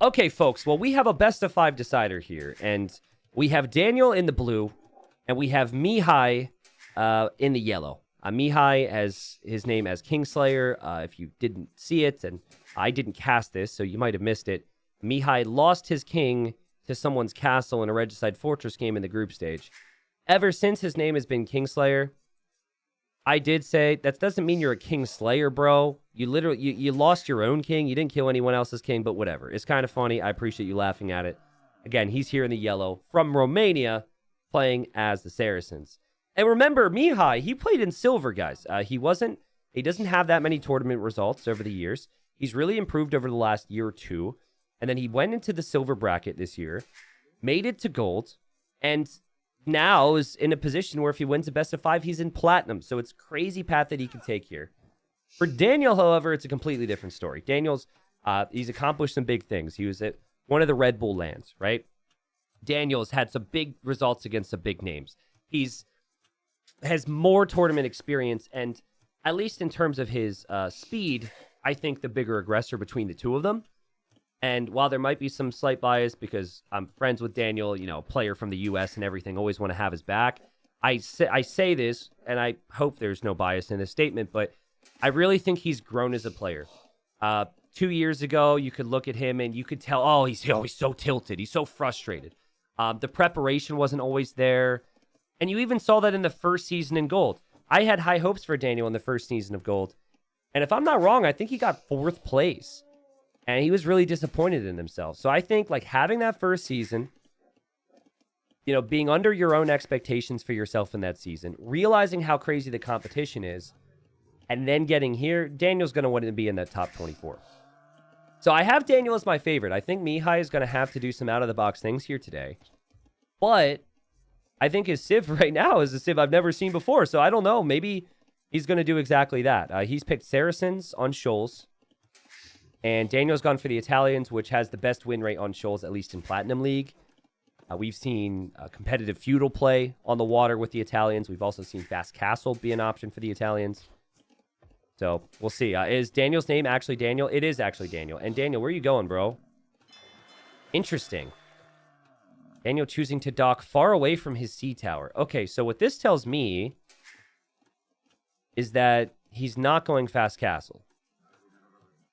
Okay, folks. Well, we have a best of 5 decider here, and we have Daniel in the blue, and we have Mihai in the yellow. Mihai has his name as Kingslayer. If you didn't see it, and I didn't cast this, so you might have missed it. Mihai lost his king to someone's castle in a Regicide Fortress game in the group stage. Ever since, his name has been Kingslayer. I did say, that doesn't mean you're a Kingslayer, bro. You literally, you lost your own king. You didn't kill anyone else's king, but whatever. It's kind of funny. I appreciate you laughing at it. Again, he's here in the yellow from Romania playing as the Saracens. And remember, Mihai, he played in silver, guys. He doesn't have that many tournament results over the years. He's really improved over the last year or two. And then he went into the silver bracket this year, made it to gold, and now is in a position where if he wins a best of 5, he's in platinum. So it's a crazy path that he can take here. For Daniel, however, it's a completely different story. Daniel's, he's accomplished some big things. He was at one of the Red Bull lands, right? Daniel's had some big results against some big names. Has more tournament experience, and at least in terms of his speed, I think the bigger aggressor between the two of them. And while there might be some slight bias because I'm friends with Daniel, player from the U.S. and everything, always want to have his back. I say this, and I hope there's no bias in this statement, but I really think he's grown as a player. 2 years ago, you could look at him and you could tell, he's so tilted. He's so frustrated. The preparation wasn't always there. And you even saw that in the first season in Gold. I had high hopes for Daniel in the first season of Gold. And if I'm not wrong, I think he got 4th place. And he was really disappointed in himself. So I think having that first season, being under your own expectations for yourself in that season, realizing how crazy the competition is, and then getting here, Daniel's going to want to be in that top 24. So I have Daniel as my favorite. I think Mihai is going to have to do some out-of-the-box things here today. But I think his Civ right now is a Civ I've never seen before. So I don't know. Maybe he's going to do exactly that. He's picked Saracens on Shoals. And Daniel's gone for the Italians, which has the best win rate on Shoals, at least in Platinum League. We've seen competitive feudal play on the water with the Italians. We've also seen Fast Castle be an option for the Italians. So we'll see. Is Daniel's name actually Daniel? It is actually Daniel. And Daniel, where are you going, bro? Interesting. Daniel choosing to dock far away from his sea tower. Okay, so what this tells me is that he's not going Fast Castle.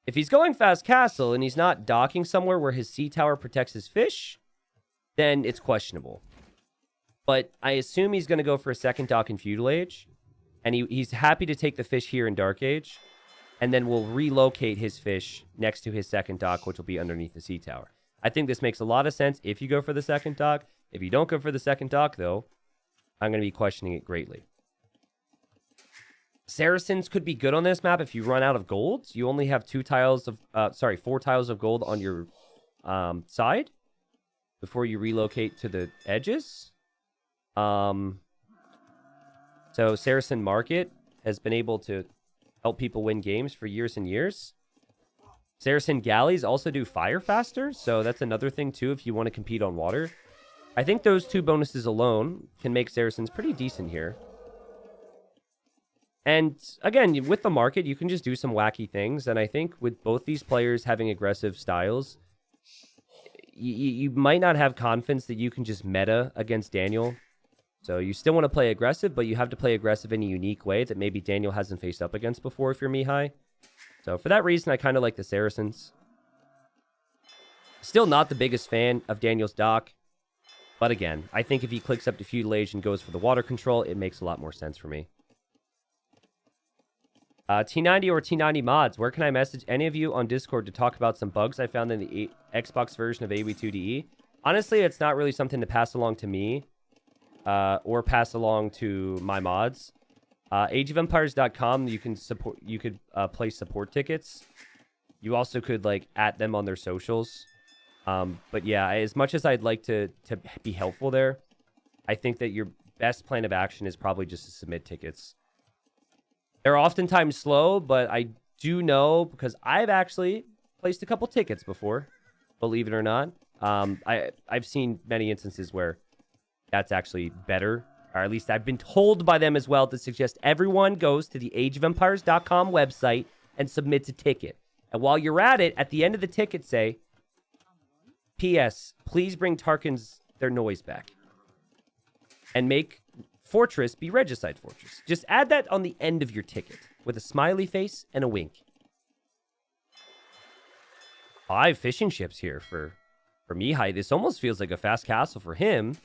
If he's going Fast Castle and he's not docking somewhere where his sea tower protects his fish, then it's questionable. But I assume he's going to go for a second dock in Feudal Age, and he's happy to take the fish here in Dark Age, and then we'll relocate his fish next to his second dock, which will be underneath the sea tower. I think this makes a lot of sense if you go for the second dock. If you don't go for the second dock, though, I'm going to be questioning it greatly. Saracens could be good on this map if you run out of gold. You only have 4 tiles of gold on your side before you relocate to the edges. So Saracen Market has been able to help people win games for years and years. Saracen Galleys also do fire faster, so that's another thing too if you want to compete on water. I think those 2 bonuses alone can make Saracens pretty decent here. And again, with the market, you can just do some wacky things. And I think with both these players having aggressive styles, you might not have confidence that you can just meta against Daniel. So you still want to play aggressive, but you have to play aggressive in a unique way that maybe Daniel hasn't faced up against before if you're Mihai. So for that reason, I kind of like the Saracens. Still not the biggest fan of Daniel's dock. But again, I think if he clicks up to Feudal Age and goes for the water control, it makes a lot more sense for me. T90 or T90 mods, where can I message any of you on Discord to talk about some bugs I found in the Xbox version of AV2DE? Honestly, it's not really something to pass along to me or pass along to my mods. AgeofEmpires.com, you could place support tickets. You also could at them on their socials. But yeah, as much as I'd like to be helpful there, I think that your best plan of action is probably just to submit tickets. They're oftentimes slow, but I do know because I've actually placed a couple tickets before, believe it or not. I've seen many instances where that's actually better, or at least I've been told by them as well to suggest everyone goes to the AgeofEmpires.com website and submits a ticket. And while you're at it, at the end of the ticket say, P.S. Please bring Tarkans their noise back. And make Fortress be Regicide Fortress. Just add that on the end of your ticket with a smiley face and a wink. 5 fishing ships here for Mihai. This almost feels like a fast castle for him.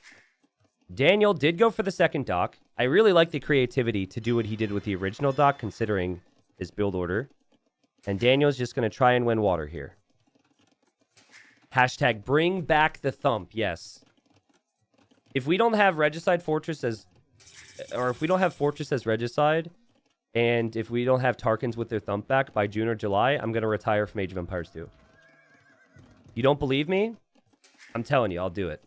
Daniel did go for the second dock. I really like the creativity to do what he did with the original dock, considering his build order. And Daniel's just going to try and win water here. Hashtag bring back the thump. Yes. If we don't have Regicide Fortress as... Or if we don't have Fortress as Regicide, and if we don't have Tarkans with their thump back by June or July, I'm going to retire from Age of Empires 2. You don't believe me? I'm telling you, I'll do it.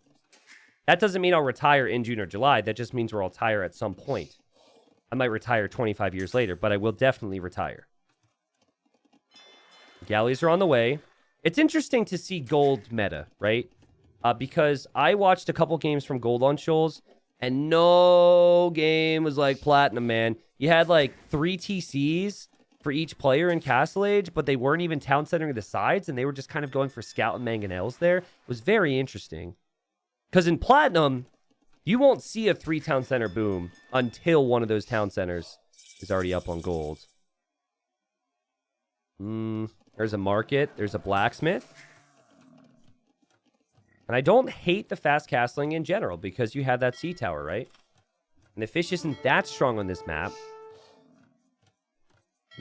That doesn't mean I'll retire in June or July. That just means I'll retire at some point. I might retire 25 years later, but I will definitely retire. Galleys are on the way. It's interesting to see gold meta, right? Because I watched a couple games from Gold on Shoals, and no game was like Platinum, man. You had like 3 TCs for each player in Castle Age, but they weren't even town centering the sides, and they were just kind of going for Scout and Mangonels there. It was very interesting. Because in Platinum, you won't see a 3 town center boom until one of those town centers is already up on gold. There's a market. There's a blacksmith. And I don't hate the fast castling in general because you have that sea tower, right? And the fish isn't that strong on this map.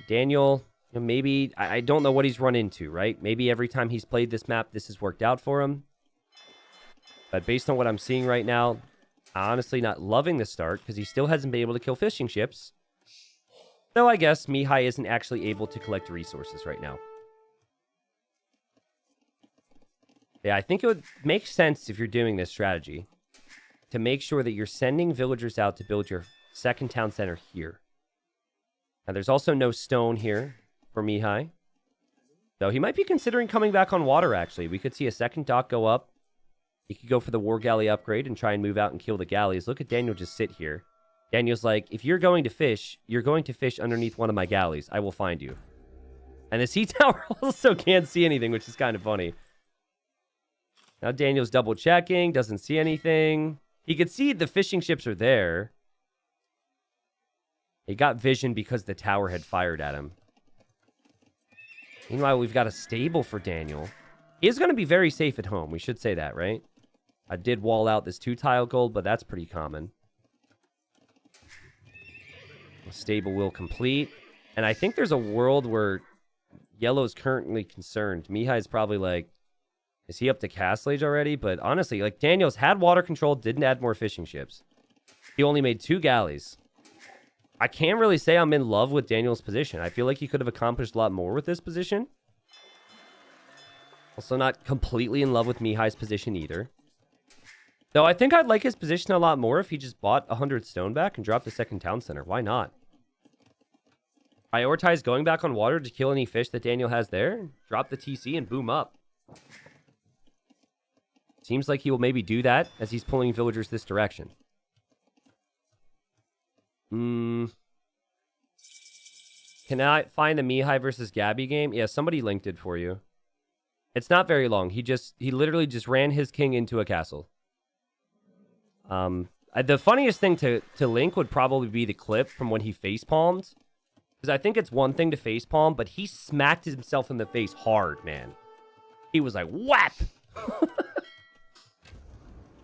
Daniel, maybe... I don't know what he's run into, right? Maybe every time he's played this map, this has worked out for him. But based on what I'm seeing right now, I'm honestly not loving the start because he still hasn't been able to kill fishing ships. Though I guess Mihai isn't actually able to collect resources right now. Yeah, I think it would make sense if you're doing this strategy to make sure that you're sending villagers out to build your second town center here. Now, there's also no stone here for Mihai. Though he might be considering coming back on water, actually. We could see a second dock go up. He could go for the War Galley upgrade and try and move out and kill the galleys. Look at Daniel just sit here. Daniel's like, if you're going to fish, you're going to fish underneath one of my galleys. I will find you. And the sea tower also can't see anything, which is kind of funny. Now Daniel's double checking, doesn't see anything. He could see the fishing ships are there. He got vision because the tower had fired at him. Meanwhile, we've got a stable for Daniel. He is going to be very safe at home. We should say that, right? I did wall out this 2-tile gold, but that's pretty common. The stable will complete. And I think there's a world where yellow's currently concerned. Mihai's probably like, is he up to Castle Age already? But honestly, like, Daniel's had water control, didn't add more fishing ships. He only made 2 galleys. I can't really say I'm in love with Daniel's position. I feel like he could have accomplished a lot more with this position. Also not completely in love with Mihai's position either. Though I think I'd like his position a lot more if he just bought 100 stone back and dropped the second town center. Why not? Prioritize going back on water to kill any fish that Daniel has there. Drop the TC and boom up. Seems like he will maybe do that as he's pulling villagers this direction. Can I find the Mihai versus Gabby game? Yeah, somebody linked it for you. It's not very long. He literally just ran his king into a castle. The funniest thing to link would probably be the clip from when he facepalmed. Because I think it's one thing to facepalm, but he smacked himself in the face hard, man. He was like, whap!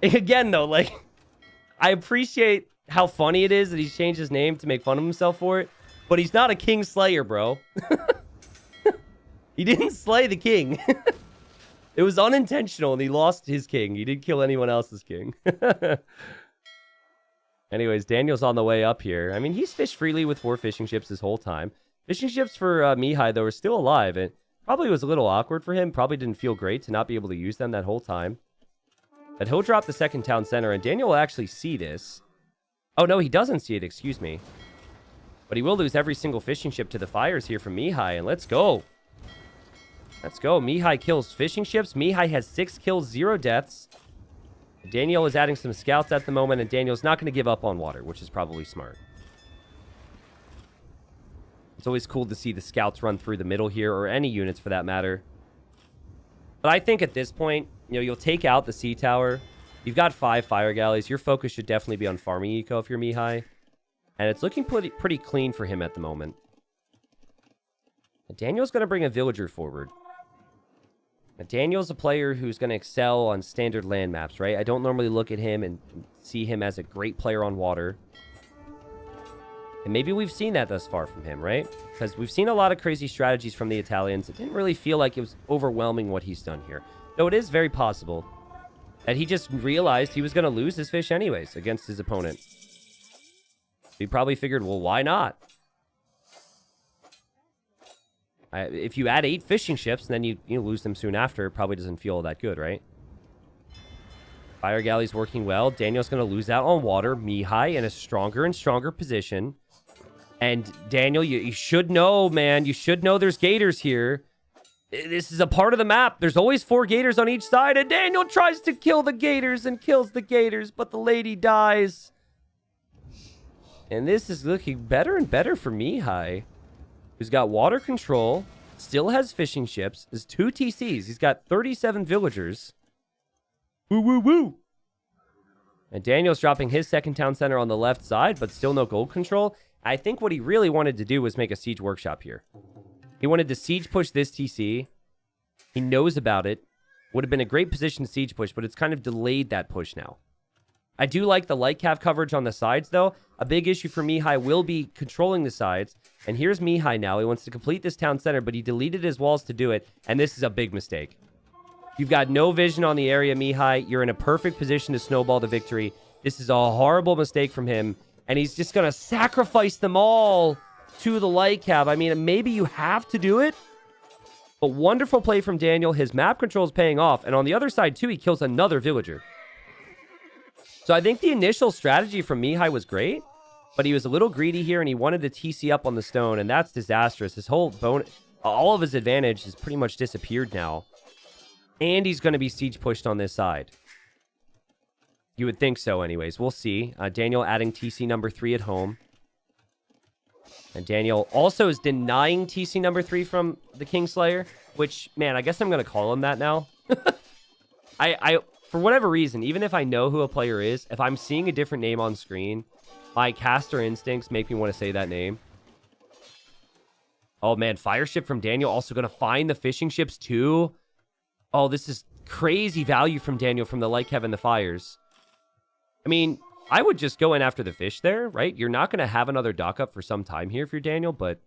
Again, though, like, I appreciate how funny it is that he's changed his name to make fun of himself for it, but he's not a king slayer, bro. He didn't slay the king. It was unintentional, and he lost his king. He didn't kill anyone else's king. Anyways, Daniel's on the way up here. I mean, he's fished freely with 4 fishing ships this whole time. Fishing ships for Mihai, though, are still alive. It probably was a little awkward for him. Probably didn't feel great to not be able to use them that whole time. But he'll drop the second town center, and Daniel will actually see this. Oh, no, he doesn't see it. Excuse me. But he will lose every single fishing ship to the fires here from Mihai, and let's go. Let's go. Mihai kills fishing ships. Mihai has 6 kills, 0 deaths. Daniel is adding some scouts at the moment, and Daniel's not going to give up on water, which is probably smart. It's always cool to see the scouts run through the middle here, or any units for that matter. But I think at this point, you know, you'll take out the sea tower. You've got 5 fire galleys. Your focus should definitely be on farming eco if you're Mihai. And it's looking pretty clean for him at the moment. And Daniel's going to bring a villager forward. Now, Daniel's a player who's going to excel on standard land maps, right? I don't normally look at him and see him as a great player on water. And maybe we've seen that thus far from him, right? Because we've seen a lot of crazy strategies from the Italians. It didn't really feel like it was overwhelming what he's done here. Though it is very possible that he just realized he was going to lose his fish anyways against his opponent. He probably figured, well, why not? If you add 8 fishing ships, and then you lose them soon after, it probably doesn't feel all that good, right? Fire galley's working well. Daniel's going to lose out on water. Mihai in a stronger and stronger position. And Daniel, you should know, man. You should know there's gators here. This is a part of the map. There's always 4 gators on each side, and Daniel tries to kill the gators and kills the gators, but the lady dies. And this is looking better and better for Mihai, who's got water control, still has fishing ships, has 2 TCs. He's got 37 villagers. Woo, woo, woo. And Daniel's dropping his second town center on the left side, but still no gold control. I think what he really wanted to do was make a siege workshop here. He wanted to siege push this TC. He knows about it. Would have been a great position to siege push, but it's kind of delayed that push now. I do like the light cav coverage on the sides, though. A big issue for Mihai will be controlling the sides. And here's Mihai now. He wants to complete this town center, but he deleted his walls to do it. And this is a big mistake. You've got no vision on the area, Mihai. You're in a perfect position to snowball the victory. This is a horrible mistake from him. And he's just going to sacrifice them all to the light cav. I mean, maybe you have to do it. But wonderful play from Daniel. His map control is paying off. And on the other side, too, he kills another villager. So I think the initial strategy from Mihai was great, but he was a little greedy here, and he wanted to TC up on the stone, and that's disastrous. His whole all of his advantage has pretty much disappeared now, and he's going to be siege pushed on this side. You would think so anyways. We'll see. Daniel adding TC number 3 at home. And Daniel also is denying TC number 3 from the Kingslayer, which, man, I guess I'm going to call him that now. For whatever reason, even if I know who a player is, if I'm seeing a different name on screen, my caster instincts make me want to say that name. Oh, man, fire ship from Daniel. Also going to find the fishing ships, too. Oh, this is crazy value from Daniel from the light cav and the fires. I mean, I would just go in after the fish there, right? You're not going to have another dock up for some time here if you're Daniel, but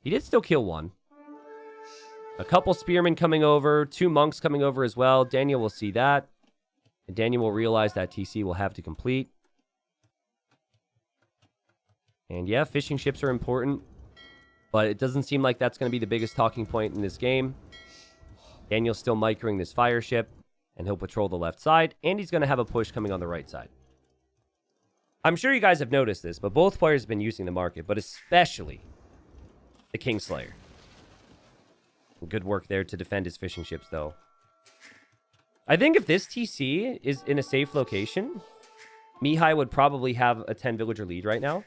he did still kill one. A couple spearmen coming over, 2 monks coming over as well. Daniel will see that. And Daniel will realize that TC will have to complete. And yeah, fishing ships are important. But it doesn't seem like that's going to be the biggest talking point in this game. Daniel's still microing this fire ship. And he'll patrol the left side. And he's going to have a push coming on the right side. I'm sure you guys have noticed this, but both players have been using the market. But especially the Kingslayer. Good work there to defend his fishing ships, though. I think if this TC is in a safe location, Mihai would probably have a 10 villager lead right now.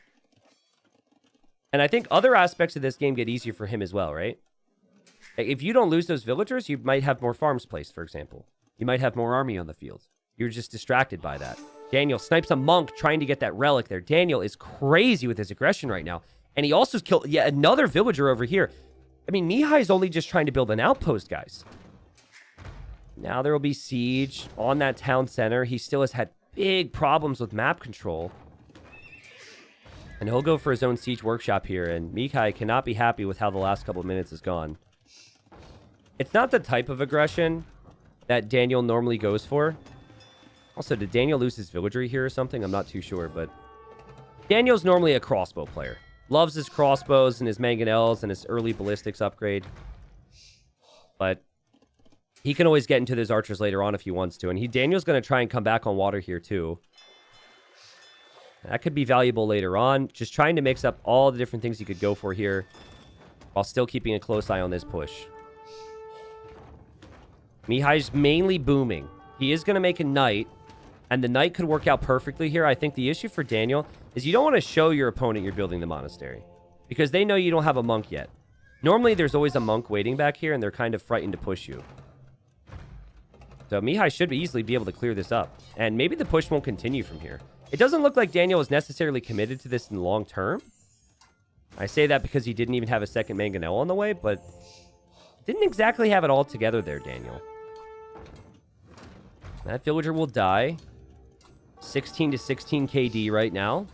And I think other aspects of this game get easier for him as well, right? If you don't lose those villagers, you might have more farms placed, for example. You might have more army on the field. You're just distracted by that. Daniel snipes a monk trying to get that relic there. Daniel is crazy with his aggression right now. And he also killed yet another villager over here. I mean, Mihai's only just trying to build an outpost, guys. Now there will be siege on that town center. He still has had big problems with map control. And he'll go for his own siege workshop here. And Mihai cannot be happy with how the last couple of minutes has gone. It's not the type of aggression that Daniel normally goes for. Also, did Daniel lose his villagery here or something? I'm not too sure, but Daniel's normally a crossbow player. Loves his crossbows and his mangonels and his early ballistics upgrade. But he can always get into those archers later on if he wants to. And Daniel's going to try and come back on water here too. That could be valuable later on. Just trying to mix up all the different things he could go for here while still keeping a close eye on this push. Mihai's mainly booming. He is going to make a knight. And the knight could work out perfectly here. I think the issue for Daniel is you don't want to show your opponent you're building the monastery. Because they know you don't have a monk yet. Normally, there's always a monk waiting back here, and they're kind of frightened to push you. So Mihai should easily be able to clear this up. And maybe the push won't continue from here. It doesn't look like Daniel is necessarily committed to this in the long term. I say that because he didn't even have a second Mangonel on the way, but didn't exactly have it all together there, Daniel. That villager will die. 16 to 16 KD right now.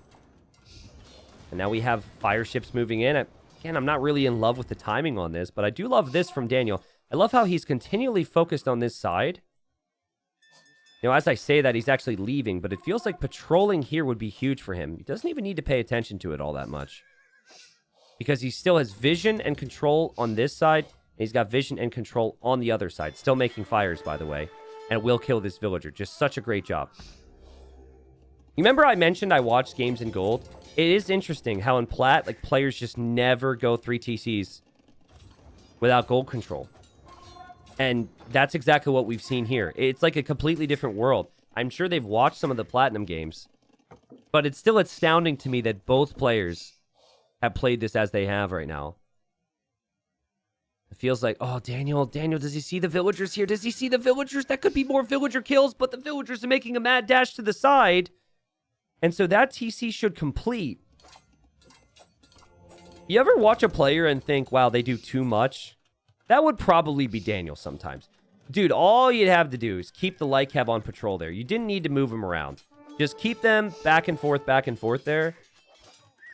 And now we have fire ships moving in. Again, I'm not really in love with the timing on this, but I do love this from Daniel. I love how he's continually focused on this side. You know, as I say that, he's actually leaving, but it feels like patrolling here would be huge for him. He doesn't even need to pay attention to it all that much. Because he still has vision and control on this side, and he's got vision and control on the other side. Still making fires, by the way, and will kill this villager. Just such a great job. You remember I mentioned I watched games in gold? It is interesting how in plat, like, players just never go 3 TCs without gold control. And that's exactly what we've seen here. It's like a completely different world. I'm sure they've watched some of the Platinum games, but it's still astounding to me that both players have played this as they have right now. It feels like, oh, Daniel, does he see the villagers here? Does he see the villagers? That could be more villager kills, but the villagers are making a mad dash to the side. And so that TC should complete. You ever watch a player and think, wow, they do too much? That would probably be Daniel sometimes. Dude, all you'd have to do is keep the light cab on patrol there. You didn't need to move them around. Just keep them back and forth there.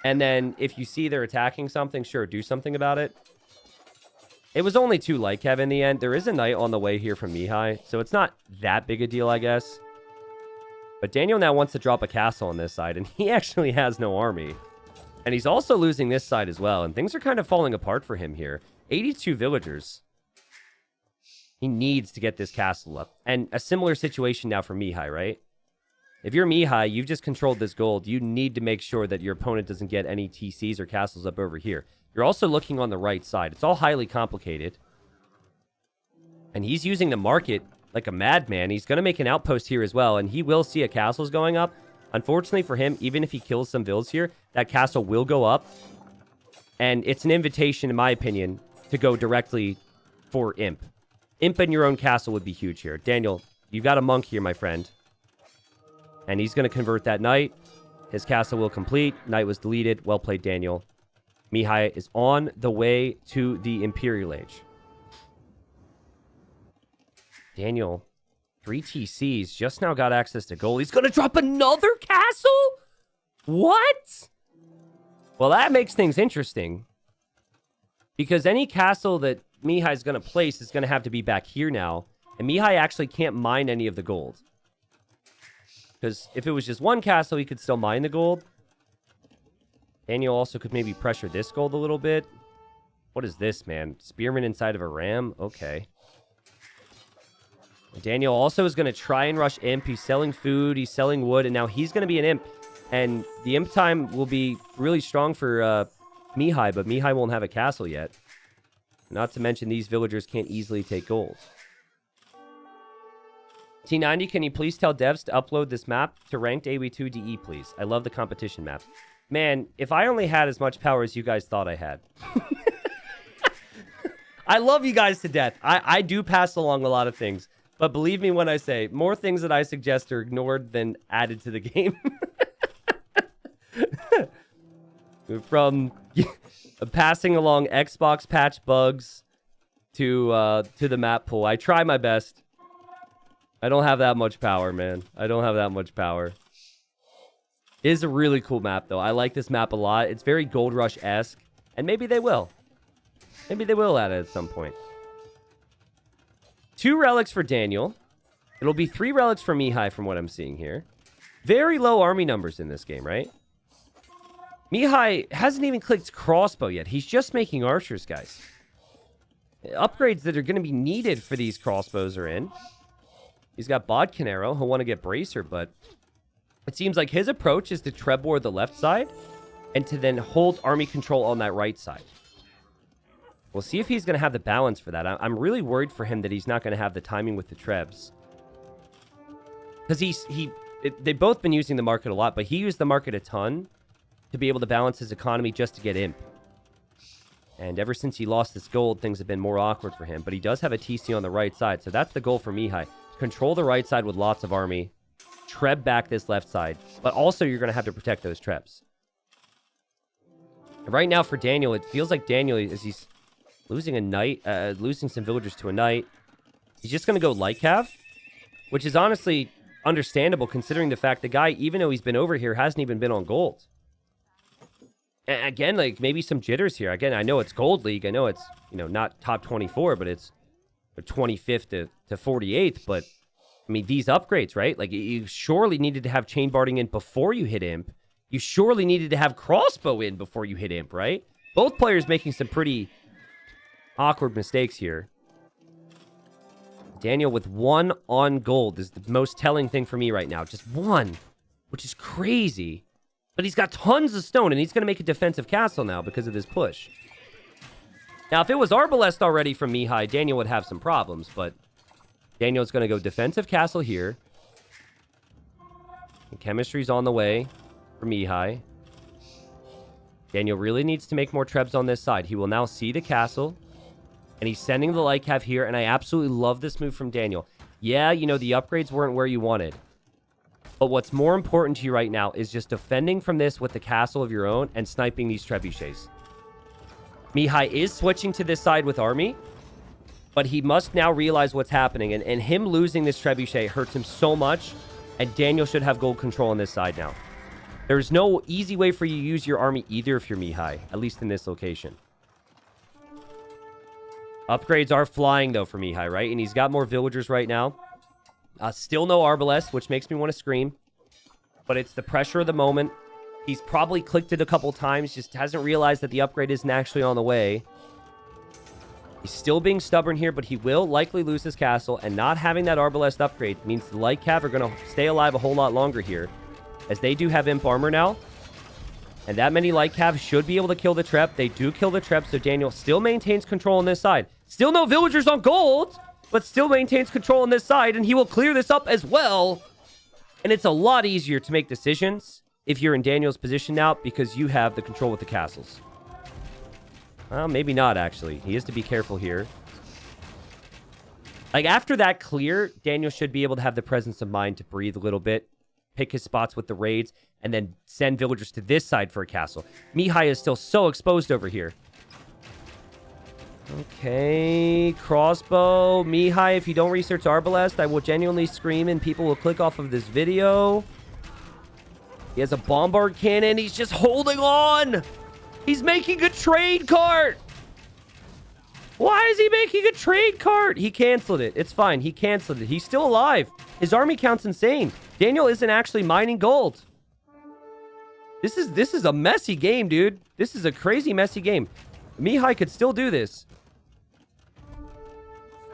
And then if you see they're attacking something, sure, do something about it. It was only 2 light cab in the end. There is a knight on the way here from Mihai, so it's not that big a deal, I guess. But Daniel now wants to drop a castle on this side, and he actually has no army. And he's also losing this side as well, and things are kind of falling apart for him here. 82 villagers. He needs to get this castle up. And a similar situation now for Mihai, right? If you're Mihai, you've just controlled this gold. You need to make sure that your opponent doesn't get any TCs or castles up over here. You're also looking on the right side. It's all highly complicated. And he's using the market like a madman. He's going to make an outpost here as well, and he will see a castle's going up. Unfortunately for him, even if he kills some vills here, that castle will go up. And it's an invitation, in my opinion, to go directly for Imp. Imp in your own castle would be huge here. Daniel, you've got a monk here, my friend. And he's going to convert that knight. His castle will complete. Knight was deleted. Well played, Daniel. Mihai is on the way to the Imperial Age. Daniel, 3 TCs, just now got access to gold. He's going to drop another castle? What? Well, that makes things interesting. Because any castle that Mihai's going to place is going to have to be back here now. And Mihai actually can't mine any of the gold. Because if it was just one castle, he could still mine the gold. Daniel also could maybe pressure this gold a little bit. What is this, man? Spearman inside of a ram? Okay. Daniel also is going to try and rush Imp. He's selling food. He's selling wood. And now he's going to be an Imp. And the Imp time will be really strong for Mihai. But Mihai won't have a castle yet. Not to mention these villagers can't easily take gold. T90, can you please tell devs to upload this map to ranked AW2 DE, please? I love the competition map. Man, if I only had as much power as you guys thought I had. I love you guys to death. I do pass along a lot of things. But believe me when I say, more things that I suggest are ignored than added to the game. From passing along Xbox patch bugs to the map pool. I try my best. I don't have that much power, man. I don't have that much power. It is a really cool map, though. I like this map a lot. It's very Gold Rush-esque. And maybe they will. Maybe they will add it at some point. 2 relics for Daniel. It'll be 3 relics for Mihai from what I'm seeing here. Very low army numbers in this game, right? Mihai hasn't even clicked crossbow yet. He's just making archers, guys. Upgrades that are going to be needed for these crossbows are in. He's got Bodkin Arrow. He'll want to get Bracer, but it seems like his approach is to Trebor the left side and to then hold army control on that right side. We'll see if he's going to have the balance for that. I'm really worried for him that he's not going to have the timing with the Trebs. Because they've both been using the market a lot, but he used the market a ton to be able to balance his economy just to get Imp. And ever since he lost this gold, things have been more awkward for him. But he does have a TC on the right side, so that's the goal for Mihai. control the right side with lots of army, treb back this left side, but also you're going to have to protect those trebs. Right now for Daniel, it feels like Daniel, as he's losing a knight, losing some villagers to a knight, he's just going to go light cav, which is honestly understandable considering the fact the guy, even though he's been over here, hasn't even been on gold. And again, like maybe some jitters here. Again, I know it's Gold League. I know it's, you know, not top 24, but it's 25th to 48th. But I mean, these upgrades, right? Like you surely needed to have chain barding in before you hit imp. You surely needed to have crossbow in before you hit imp, right? Both players making some pretty awkward mistakes here. Daniel with 1 on gold is the most telling thing for me right now. Just 1, which is crazy. But he's got tons of stone, and he's going to make a defensive castle now because of this push. Now, if it was Arbalest already from Mihai, Daniel would have some problems, but Daniel's going to go defensive castle here. And chemistry's on the way for Mihai. Daniel really needs to make more trebs on this side. He will now see the castle, and he's sending the light cav here, and I absolutely love this move from Daniel. Yeah, you know, the upgrades weren't where you wanted. But what's more important to you right now is just defending from this with the castle of your own and sniping these trebuchets. Mihai is switching to this side with army, but he must now realize what's happening. And him losing this trebuchet hurts him so much, and Daniel should have gold control on this side now. There's no easy way for you to use your army either if you're Mihai, at least in this location. Upgrades are flying, though, for Mihai, right? And he's got more villagers right now. Still no Arbalest, which makes me want to scream. But it's the pressure of the moment. He's probably clicked it a couple times, just hasn't realized that the upgrade isn't actually on the way. He's still being stubborn here, but he will likely lose his castle. And not having that Arbalest upgrade means the light cav are going to stay alive a whole lot longer here, as they do have imp armor now. And that many light cav should be able to kill the trep. They do kill the trep, so Daniel still maintains control on this side. Still no villagers on gold, but still maintains control on this side, and he will clear this up as well. And it's a lot easier to make decisions if you're in Daniel's position now, because you have the control with the castles. Well, maybe not, actually. He has to be careful here. Like, after that clear, Daniel should be able to have the presence of mind to breathe a little bit, pick his spots with the raids, and then send villagers to this side for a castle. Mihai is still so exposed over here. Okay, crossbow. Mihai, if you don't research Arbalest, I will genuinely scream and people will click off of this video. He has a bombard cannon. He's just holding on. He's making a trade cart. Why is he making a trade cart? He canceled it. It's fine. He canceled it. He's still alive. His army count's insane. Daniel isn't actually mining gold. This is a messy game, dude. This is a crazy messy game. Mihai could still do this.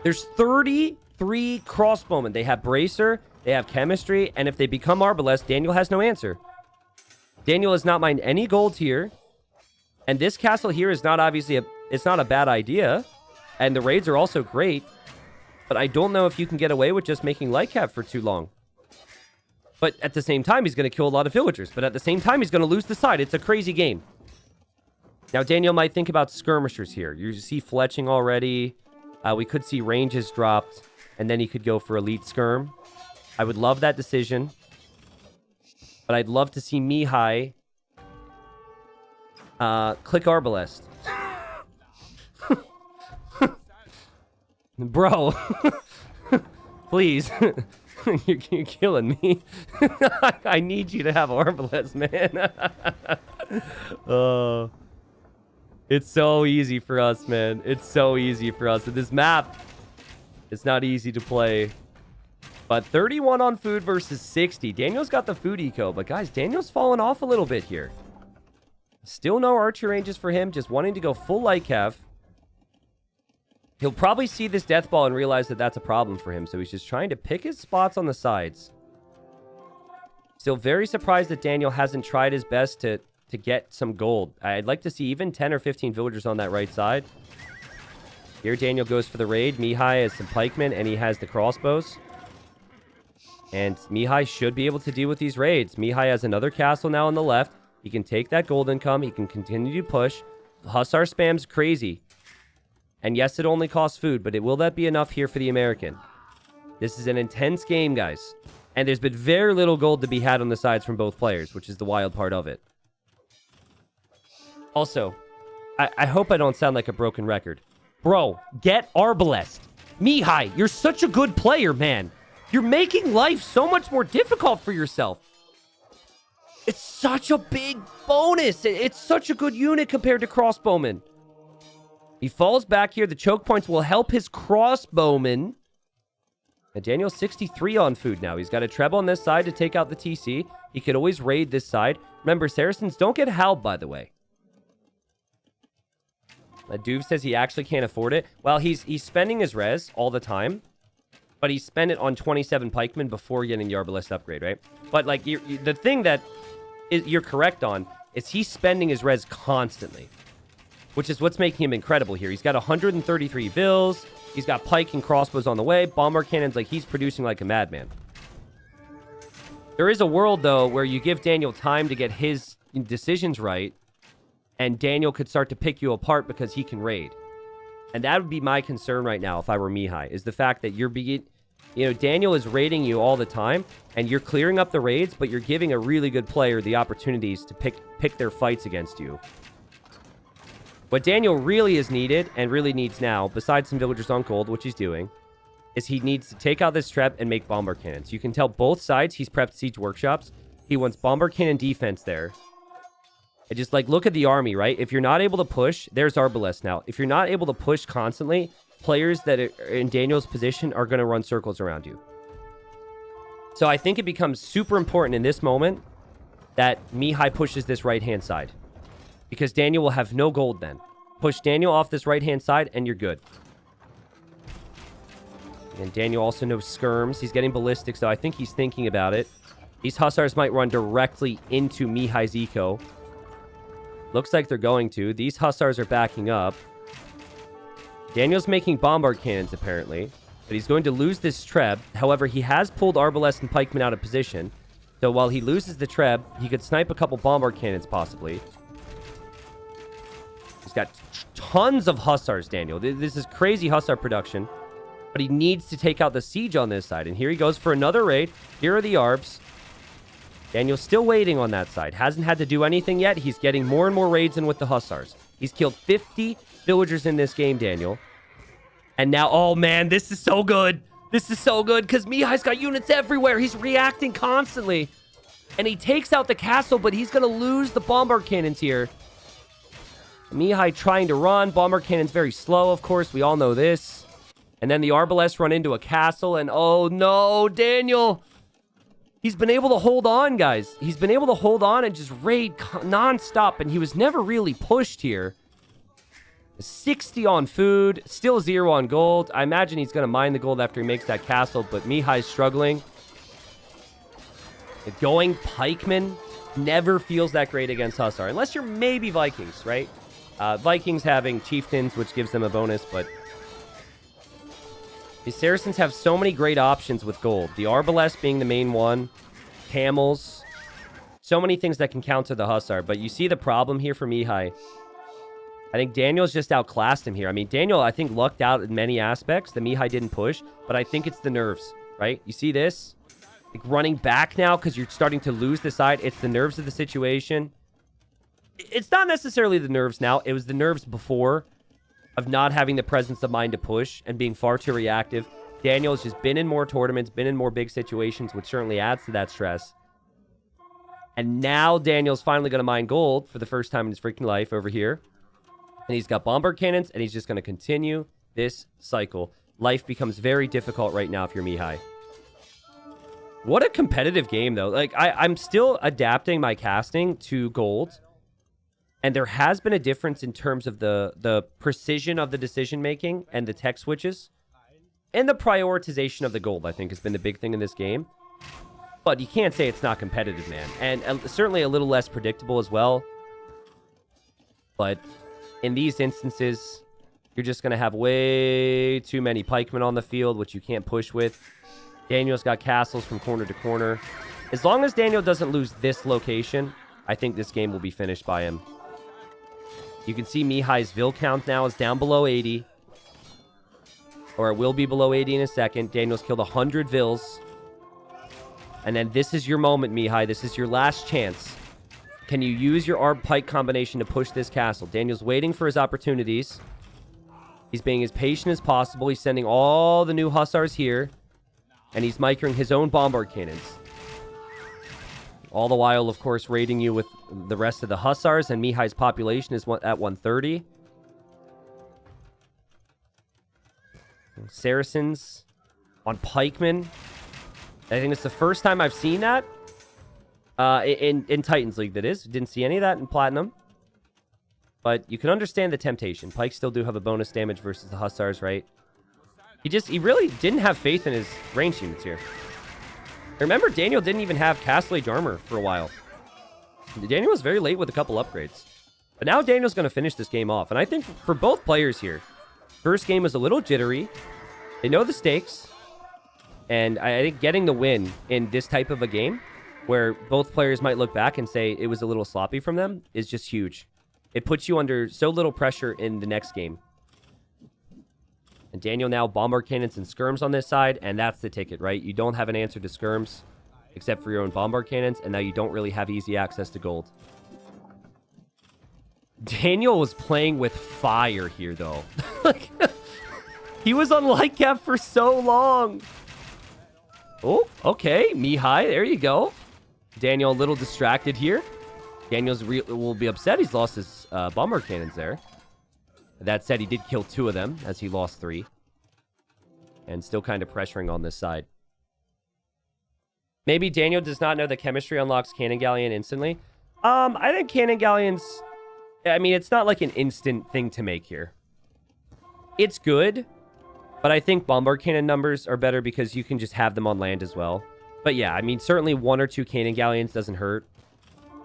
There's 33 crossbowmen. They have bracer, they have chemistry, and if they become Arbalest, Daniel has no answer. Daniel has not mined any gold here. And this castle here is not obviously it's not a bad idea. And the raids are also great. But I don't know if you can get away with just making light cav for too long. But at the same time, he's going to kill a lot of villagers. But at the same time, he's going to lose the side. It's a crazy game. Now, Daniel might think about skirmishers here. You see fletching already. We could see ranges dropped. And then he could go for elite skirm. I would love that decision. But I'd love to see Mihai click Arbalest. Bro. Please. You're killing me. I need you to have Arbalest, man. It's so easy for us, man. It's so easy for us. And this map, it's not easy to play. But 31 on food versus 60. Daniel's got the food eco. But guys, Daniel's fallen off a little bit here. Still no archer ranges for him. Just wanting to go full light cav. He'll probably see this death ball and realize that that's a problem for him. So he's just trying to pick his spots on the sides. Still very surprised that Daniel hasn't tried his best to get some gold. I'd like to see even 10 or 15 villagers on that right side. Here Daniel goes for the raid. Mihai has some pikemen and he has the crossbows. And Mihai should be able to deal with these raids. Mihai has another castle now on the left. He can take that gold income. He can continue to push. Hussar spam's crazy. And yes, it only costs food, but will that be enough here for the American? This is an intense game, guys. And there's been very little gold to be had on the sides from both players, which is the wild part of it. Also, I hope I don't sound like a broken record. Bro, get Arbalest. Mihai, you're such a good player, man. You're making life so much more difficult for yourself. It's such a big bonus. It's such a good unit compared to Crossbowman. He falls back here. The choke points will help his Crossbowman. And Daniel's 63 on food now. He's got a treble on this side to take out the TC. He could always raid this side. Remember, Saracens don't get howled, by the way. Duve says he actually can't afford it. Well, he's spending his res all the time. But he spent it on 27 pikemen before getting the Arbalest upgrade, right? But, like, the thing that you're correct on is he's spending his res constantly. Which is what's making him incredible here. He's got 133 vills. He's got pike and crossbows on the way. Bomber cannons, like, he's producing like a madman. There is a world, though, where you give Daniel time to get his decisions right. And Daniel could start to pick you apart because he can raid. And that would be my concern right now if I were Mihai, is the fact that Daniel is raiding you all the time, and you're clearing up the raids, but you're giving a really good player the opportunities to pick their fights against you. What Daniel really is needed, and really needs now, besides some villagers on gold, which he's doing, is he needs to take out this trap and make bomber cannons. You can tell both sides he's prepped siege workshops. He wants bomber cannon defense there. And just, like, look at the army, right? If you're not able to push, there's Arbalest now. If you're not able to push constantly, players that are in Daniel's position are going to run circles around you. So I think it becomes super important in this moment that Mihai pushes this right-hand side. Because Daniel will have no gold then. Push Daniel off this right-hand side, and you're good. And Daniel also knows skirms. He's getting ballistics, so I think he's thinking about it. These Hussars might run directly into Mihai's eco. Looks like they're going to. These Hussars are backing up. Daniel's making bombard cannons, apparently. But he's going to lose this Treb. However, he has pulled Arbalest and Pikemen out of position. So while he loses the Treb, he could snipe a couple bombard cannons, possibly. He's got tons of Hussars, Daniel. This is crazy Hussar production. But he needs to take out the siege on this side. And here he goes for another raid. Here are the Arbs. Daniel's still waiting on that side. Hasn't had to do anything yet. He's getting more and more raids in with the Hussars. He's killed 50 villagers in this game, Daniel. And now, oh man, this is so good. This is so good because Mihai's got units everywhere. He's reacting constantly. And he takes out the castle, but he's going to lose the bombard cannons here. Mihai trying to run. Bombard cannons very slow, of course. We all know this. And then the Arbalest run into a castle. And oh no, Daniel... He's been able to hold on, guys. He's been able to hold on and just raid non-stop, and he was never really pushed here. 60 on food, still 0 on gold. I imagine he's going to mine the gold after he makes that castle, but Mihai's struggling. Going pikeman never feels that great against Hussar, unless you're maybe Vikings, right? Vikings having chieftains, which gives them a bonus, but... The Saracens have so many great options with gold. The Arbalest being the main one. Camels. So many things that can counter the Hussar. But you see the problem here for Mihai. I think Daniel's just outclassed him here. I mean, Daniel, I think, lucked out in many aspects. The Mihai didn't push. But I think it's the nerves, right? You see this? Like running back now because you're starting to lose the side. It's the nerves of the situation. It's not necessarily the nerves now. It was the nerves before. Of not having the presence of mind to push and being far too reactive. Daniel's just been in more tournaments, been in more big situations, which certainly adds to that stress. And now Daniel's finally going to mine gold for the first time in his freaking life over here. And he's got bombard cannons, and he's just going to continue this cycle. Life becomes very difficult right now if you're Mihai. What a competitive game, though. Like, I'm still adapting my casting to gold. And there has been a difference in terms of the precision of the decision-making and the tech switches. And the prioritization of the gold, I think, has been the big thing in this game. But you can't say it's not competitive, man. And certainly a little less predictable as well. But in these instances, you're just going to have way too many pikemen on the field, which you can't push with. Daniel's got castles from corner to corner. As long as Daniel doesn't lose this location, I think this game will be finished by him. You can see Mihai's Vil count now is down below 80. Or it will be below 80 in a second. Daniel's killed 100 Vils. And then this is your moment, Mihai. This is your last chance. Can you use your Arb Pike combination to push this castle? Daniel's waiting for his opportunities. He's being as patient as possible. He's sending all the new Hussars here. And he's microing his own bombard cannons. All the while, of course, raiding you with the rest of the Hussars. And Mihai's population is at 130. Saracens on pikemen. I think it's the first time I've seen that. In Titans League, that is. Didn't see any of that in Platinum. But you can understand the temptation. Pikes still do have a bonus damage versus the Hussars, right? He really didn't have faith in his range units here. Remember, Daniel didn't even have Castle Age armor for a while. Daniel was very late with a couple upgrades. But now Daniel's going to finish this game off. And I think for both players here, first game was a little jittery. They know the stakes. And I think getting the win in this type of a game, where both players might look back and say it was a little sloppy from them, is just huge. It puts you under so little pressure in the next game. And Daniel now bombard cannons and skirms on this side, and that's the ticket, right? You don't have an answer to skirms, except for your own bombard cannons, and now you don't really have easy access to gold. Daniel was playing with fire here, though. He was on light cap for so long. Oh, okay. Mihai, there you go. Daniel a little distracted here. Daniel's will be upset he's lost his bombard cannons there. That said, he did kill 2 of them as he lost 3. And still kind of pressuring on this side. Maybe Daniel does not know that chemistry unlocks Cannon Galleon instantly. I think Cannon Galleons... I mean, it's not like an instant thing to make here. It's good, but I think bombard cannon numbers are better because you can just have them on land as well. But yeah, I mean, certainly 1 or 2 Cannon Galleons doesn't hurt.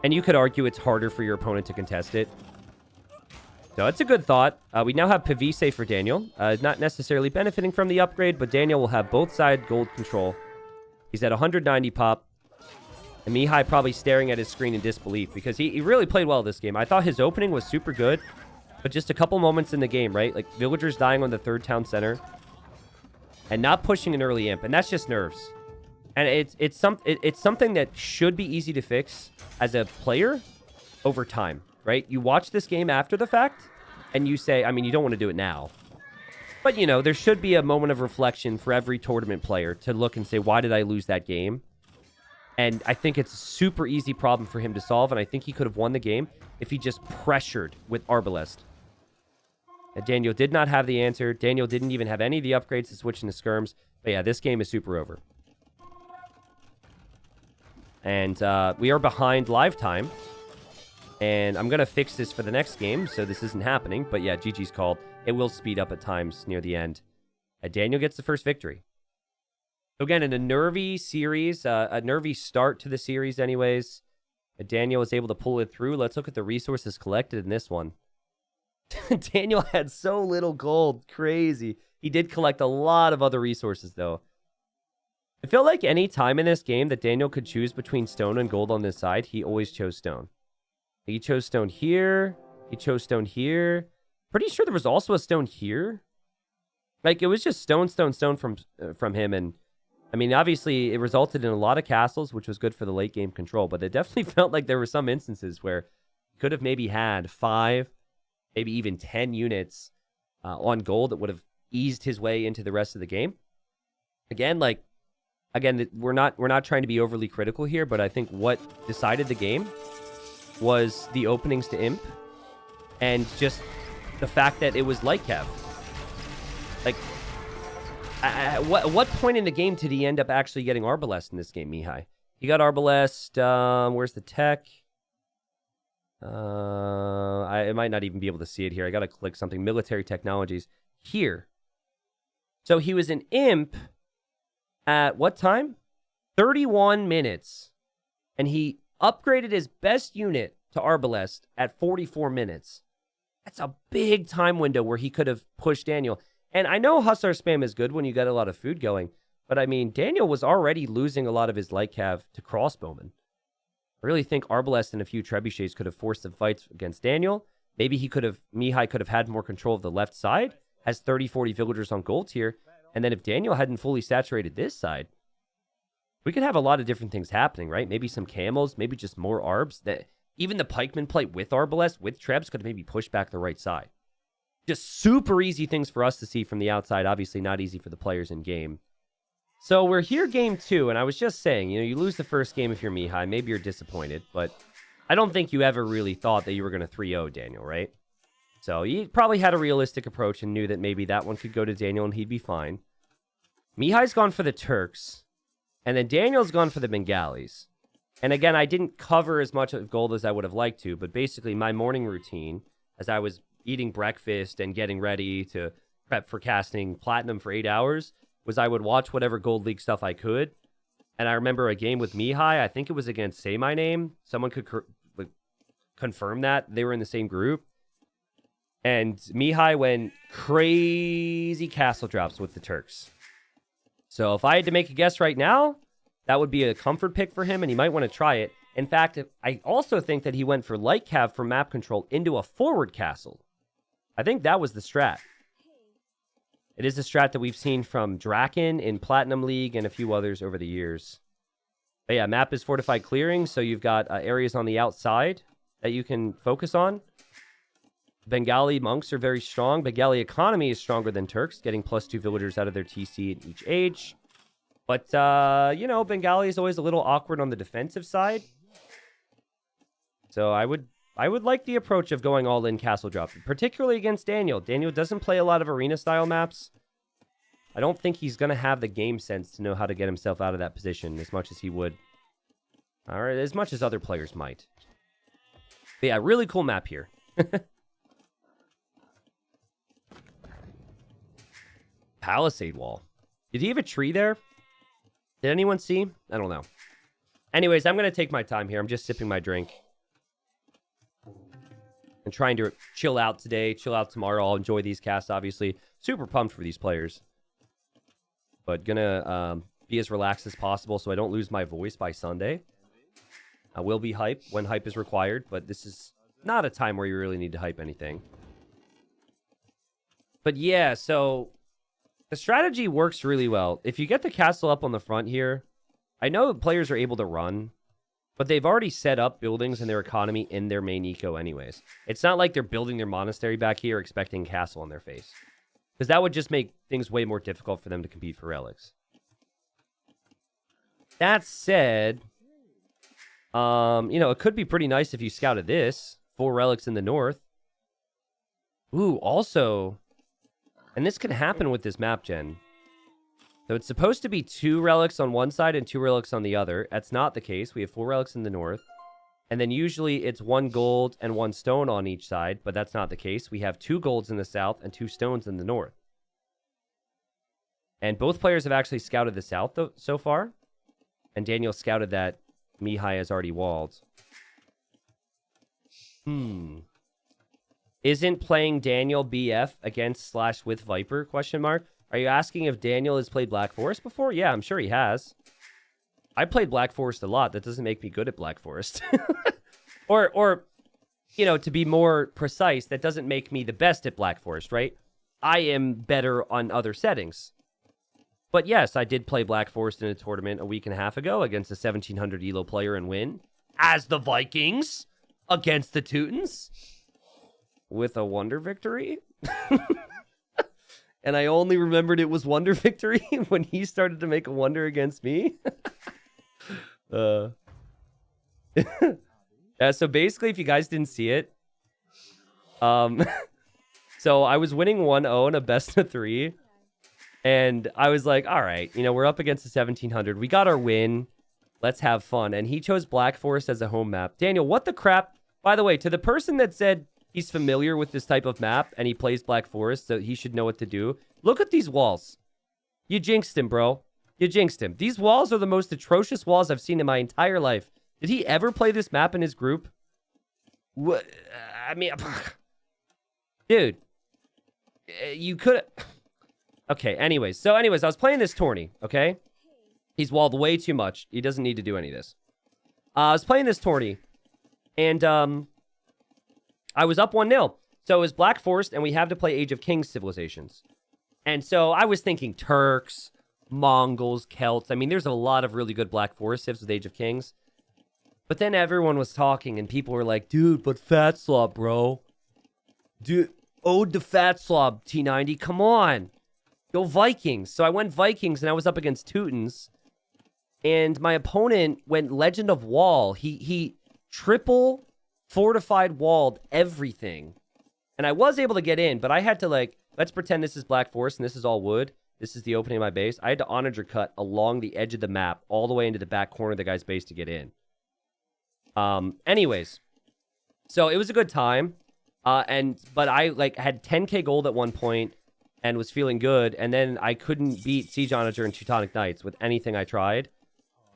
And you could argue it's harder for your opponent to contest it. So it's a good thought. We now have Pavise for Daniel. Not necessarily benefiting from the upgrade, but Daniel will have both side gold control. He's at 190 pop. And Mihai probably staring at his screen in disbelief because he really played well this game. I thought his opening was super good, but just a couple moments in the game, right? Like villagers dying on the 3rd town center and not pushing an early imp, and that's just nerves. And it's something that should be easy to fix as a player over time, right? You watch this game after the fact, and you say, I mean, you don't want to do it now. But, you know, there should be a moment of reflection for every tournament player to look and say, why did I lose that game? And I think it's a super easy problem for him to solve, and I think he could have won the game if he just pressured with Arbalest. And Daniel did not have the answer. Daniel didn't even have any of the upgrades to switch into skirms. But yeah, this game is super over. And we are behind live time. And I'm going to fix this for the next game, so this isn't happening. But yeah, GG's called. It will speed up at times near the end. And Daniel gets the first victory. So again, in a nervy series, a nervy start to the series anyways. Daniel was able to pull it through. Let's look at the resources collected in this one. Daniel had so little gold. Crazy. He did collect a lot of other resources, though. I feel like any time in this game that Daniel could choose between stone and gold on this side, he always chose stone. He chose stone here. He chose stone here. Pretty sure there was also a stone here. Like, it was just stone, stone, stone from him. And, I mean, obviously, it resulted in a lot of castles, which was good for the late game control. But it definitely felt like there were some instances where he could have maybe had 5, maybe even 10 units on gold that would have eased his way into the rest of the game. Again, we're not trying to be overly critical here, but I think what decided the game was the openings to imp and just the fact that it was light cav. Like, at what point in the game did he end up actually getting Arbalest in this game, Mihai? He got Arbalest. Where's the tech? I might not even be able to see it here. I got to click something. Military technologies. Here. So he was an imp at what time? 31 minutes. And he upgraded his best unit to Arbalest at 44 minutes. That's a big time window where he could have pushed Daniel. And I know Hussar spam is good when you get a lot of food going. But I mean, Daniel was already losing a lot of his light cav to crossbowmen. I really think Arbalest and a few trebuchets could have forced the fights against Daniel. Maybe Mihai could have had more control of the left side. Has 30, 40 villagers on golds here. And then if Daniel hadn't fully saturated this side, we could have a lot of different things happening, right? Maybe some camels, maybe just more arbs. That even the pikeman plate with arbalest, with trebs, could maybe push back the right side. Just super easy things for us to see from the outside. Obviously not easy for the players in game. So we're here game 2, and I was just saying, you lose the first game if you're Mihai. Maybe you're disappointed, but I don't think you ever really thought that you were going to 3-0 Daniel, right? So you probably had a realistic approach and knew that maybe that one could go to Daniel and he'd be fine. Mihai's gone for the Turks. And then Daniel's gone for the Bengalis. And again, I didn't cover as much of gold as I would have liked to, but basically my morning routine, as I was eating breakfast and getting ready to prep for casting Platinum for 8 hours, was I would watch whatever Gold League stuff I could. And I remember a game with Mihai, I think it was against Say My Name. Someone could confirm that. They were in the same group. And Mihai went crazy castle drops with the Turks. So if I had to make a guess right now, that would be a comfort pick for him, and he might want to try it. In fact, I also think that he went for light cav for map control into a forward castle. I think that was the strat. It is a strat that we've seen from Draken in Platinum League and a few others over the years. But yeah, map is fortified clearing, so you've got areas on the outside that you can focus on. Bengali monks are very strong. Bengali economy is stronger than Turks, getting +2 villagers out of their TC at each age. But, Bengali is always a little awkward on the defensive side. So I would like the approach of going all in castle drop, particularly against Daniel. Daniel doesn't play a lot of arena-style maps. I don't think he's going to have the game sense to know how to get himself out of that position as much as he would. All right, as much as other players might. But yeah, really cool map here. Palisade wall. Did he have a tree there? Did anyone see? I don't know. Anyways, I'm going to take my time here. I'm just sipping my drink. And trying to chill out today, chill out tomorrow. I'll enjoy these casts, obviously. Super pumped for these players. But gonna be as relaxed as possible so I don't lose my voice by Sunday. I will be hype when hype is required, but this is not a time where you really need to hype anything. But yeah, so the strategy works really well. If you get the castle up on the front here, I know players are able to run, but they've already set up buildings and their economy in their main eco anyways. It's not like they're building their monastery back here expecting castle on their face. Because that would just make things way more difficult for them to compete for relics. That said, it could be pretty nice if you scouted this. 4 relics in the north. Ooh, also, and this can happen with this map gen. So it's supposed to be 2 relics on one side and 2 relics on the other. That's not the case. We have 4 relics in the north. And then usually it's 1 gold and 1 stone on each side, but that's not the case. We have 2 golds in the south and 2 stones in the north. And both players have actually scouted the south so far. And Daniel scouted that Mihai has already walled. Isn't playing Daniel BF against / with Viper, ? Are you asking if Daniel has played Black Forest before? Yeah, I'm sure he has. I played Black Forest a lot. That doesn't make me good at Black Forest. or, to be more precise, that doesn't make me the best at Black Forest, right? I am better on other settings. But yes, I did play Black Forest in a tournament a week and a half ago against a 1700 ELO player and win. As the Vikings against the Teutons. With a wonder victory. And I only remembered it was wonder victory when he started to make a wonder against me. Yeah, so basically, if you guys didn't see it, so I was winning 1-0 in a best of 3, and I was like, all right, we're up against the 1700. We got our win. Let's have fun. And he chose Black Forest as a home map. Daniel, what the crap? By the way, to the person that said he's familiar with this type of map and he plays Black Forest, so he should know what to do. Look at these walls. You jinxed him, bro. You jinxed him. These walls are the most atrocious walls I've seen in my entire life. Did he ever play this map in his group? What? I mean, dude, you could. Okay. Anyways, I was playing this tourney. Okay, he's walled way too much. He doesn't need to do any of this. I was playing this tourney, and I was up 1-0. So it was Black Forest, and we have to play Age of Kings civilizations. And so I was thinking Turks, Mongols, Celts. I mean, there's a lot of really good Black Forest civs with Age of Kings. But then everyone was talking, and people were like, dude, but Fat Slob, bro. Dude, Ode to Fat Slob, T90, come on. Go Vikings. So I went Vikings, and I was up against Teutons. And my opponent went Legend of Wall. He triple fortified walled everything. And I was able to get in, but I had to, like, let's pretend this is Black Forest, and this is all wood. This is the opening of my base. I had to onager cut along the edge of the map, all the way into the back corner of the guy's base to get in. Anyways, so it was a good time. But I like had 10k gold at one point and was feeling good. And then I couldn't beat Siege Onager and Teutonic Knights with anything I tried.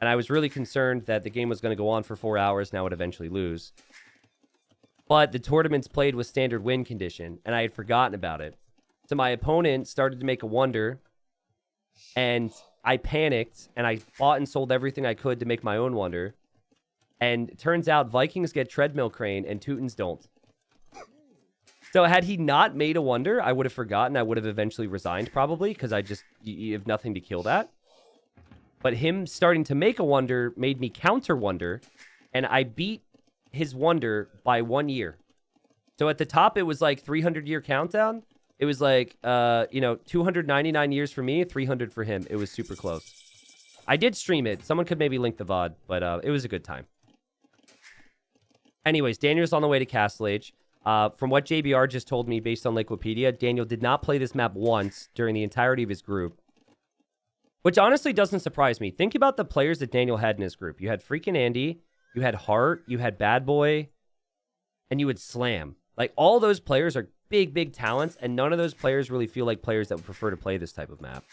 And I was really concerned that the game was going to go on for 4 hours and I would eventually lose. But the tournaments played with standard win condition and I had forgotten about it. So my opponent started to make a wonder and I panicked and I bought and sold everything I could to make my own wonder. And it turns out Vikings get treadmill crane and Teutons don't. So had he not made a wonder, I would have forgotten. I would have eventually resigned probably because you have nothing to kill that. But him starting to make a wonder made me counter wonder. And I beat his wonder by 1 year. So at the top, it was like 300-year countdown. It was like, 299 years for me, 300 for him. It was super close. I did stream it. Someone could maybe link the VOD, but it was a good time. Anyways, Daniel's on the way to Castle Age. From what JBR just told me based on Wikipedia, Daniel did not play this map once during the entirety of his group. Which honestly doesn't surprise me. Think about the players that Daniel had in his group. You had freaking Andy, you had Hart, you had Bad Boy, and you had Slam. Like, all those players are big, big talents, and none of those players really feel like players that would prefer to play this type of map.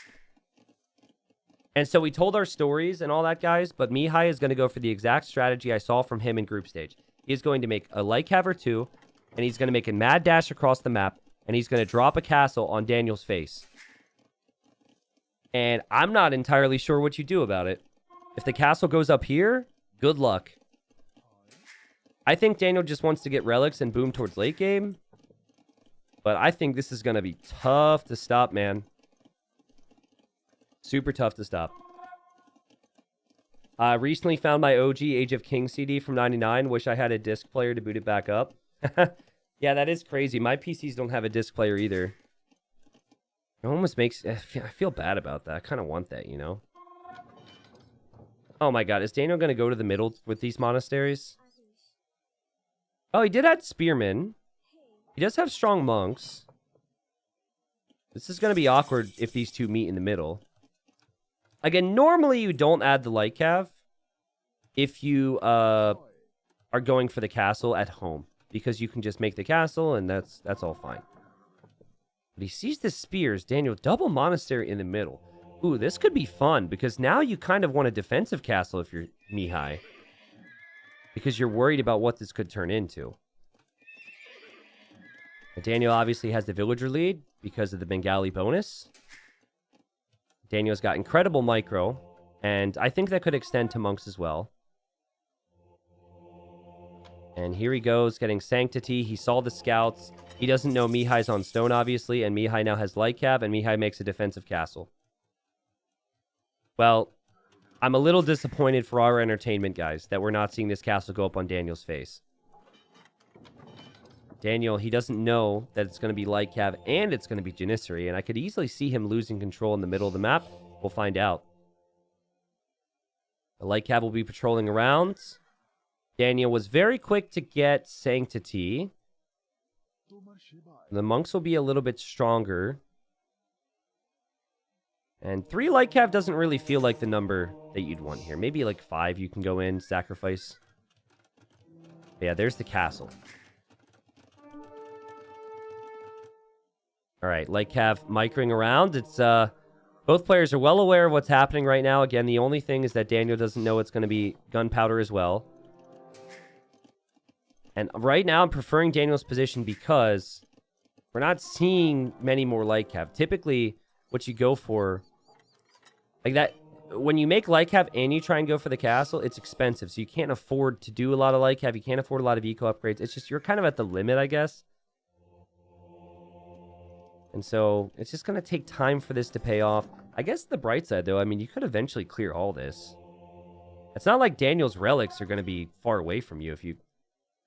And so we told our stories and all that, guys, but Mihai is going to go for the exact strategy I saw from him in group stage. He is going to make a light cav or two, and he's going to make a mad dash across the map, and he's going to drop a castle on Daniel's face. And I'm not entirely sure what you do about it. If the castle goes up here, good luck. I think Daniel just wants to get relics and boom towards late game. But I think this is going to be tough to stop, man. Super tough to stop. I recently found my OG Age of Kings CD from 99. Wish I had a disc player to boot it back up. Yeah, that is crazy. My PCs don't have a disc player either. It almost makes... I feel bad about that. I kind of want that, you know? Oh my god, is Daniel going to go to the middle with these monasteries? Oh, he did add spearmen. He does have strong monks. This is going to be awkward if these two meet in the middle. Again, normally you don't add the light cav if you are going for the castle at home. Because you can just make the castle and that's all fine. But he sees the spears. Daniel, double monastery in the middle. Ooh, this could be fun because now you kind of want a defensive castle if you're Mihai. Because you're worried about what this could turn into. And Daniel obviously has the villager lead because of the Bengali bonus. Daniel's got incredible micro. And I think that could extend to monks as well. And here he goes, getting Sanctity. He saw the scouts. He doesn't know Mihai's on stone, obviously. And Mihai now has light cav, and Mihai makes a defensive castle. Well, I'm a little disappointed for our entertainment, guys, that we're not seeing this castle go up on Daniel's face. Daniel, he doesn't know that it's going to be light cav and it's going to be Janissary, and I could easily see him losing control in the middle of the map. We'll find out. The light cav will be patrolling around. Daniel was very quick to get Sanctity. The monks will be a little bit stronger. And 3 light cav doesn't really feel like the number that you'd want here. Maybe like 5 you can go in, sacrifice. Yeah, there's the castle. Alright, light cav microing around. It's both players are well aware of what's happening right now. Again, the only thing is that Daniel doesn't know it's going to be gunpowder as well. And right now, I'm preferring Daniel's position because we're not seeing many more light cav. Typically, what you go for, like that, when you make light cav and you try and go for the castle, it's expensive. So you can't afford to do a lot of light cav. You can't afford a lot of eco upgrades. It's just, you're kind of at the limit, I guess. And so it's just going to take time for this to pay off. I guess the bright side, though, I mean, you could eventually clear all this. It's not like Daniel's relics are going to be far away from you. If you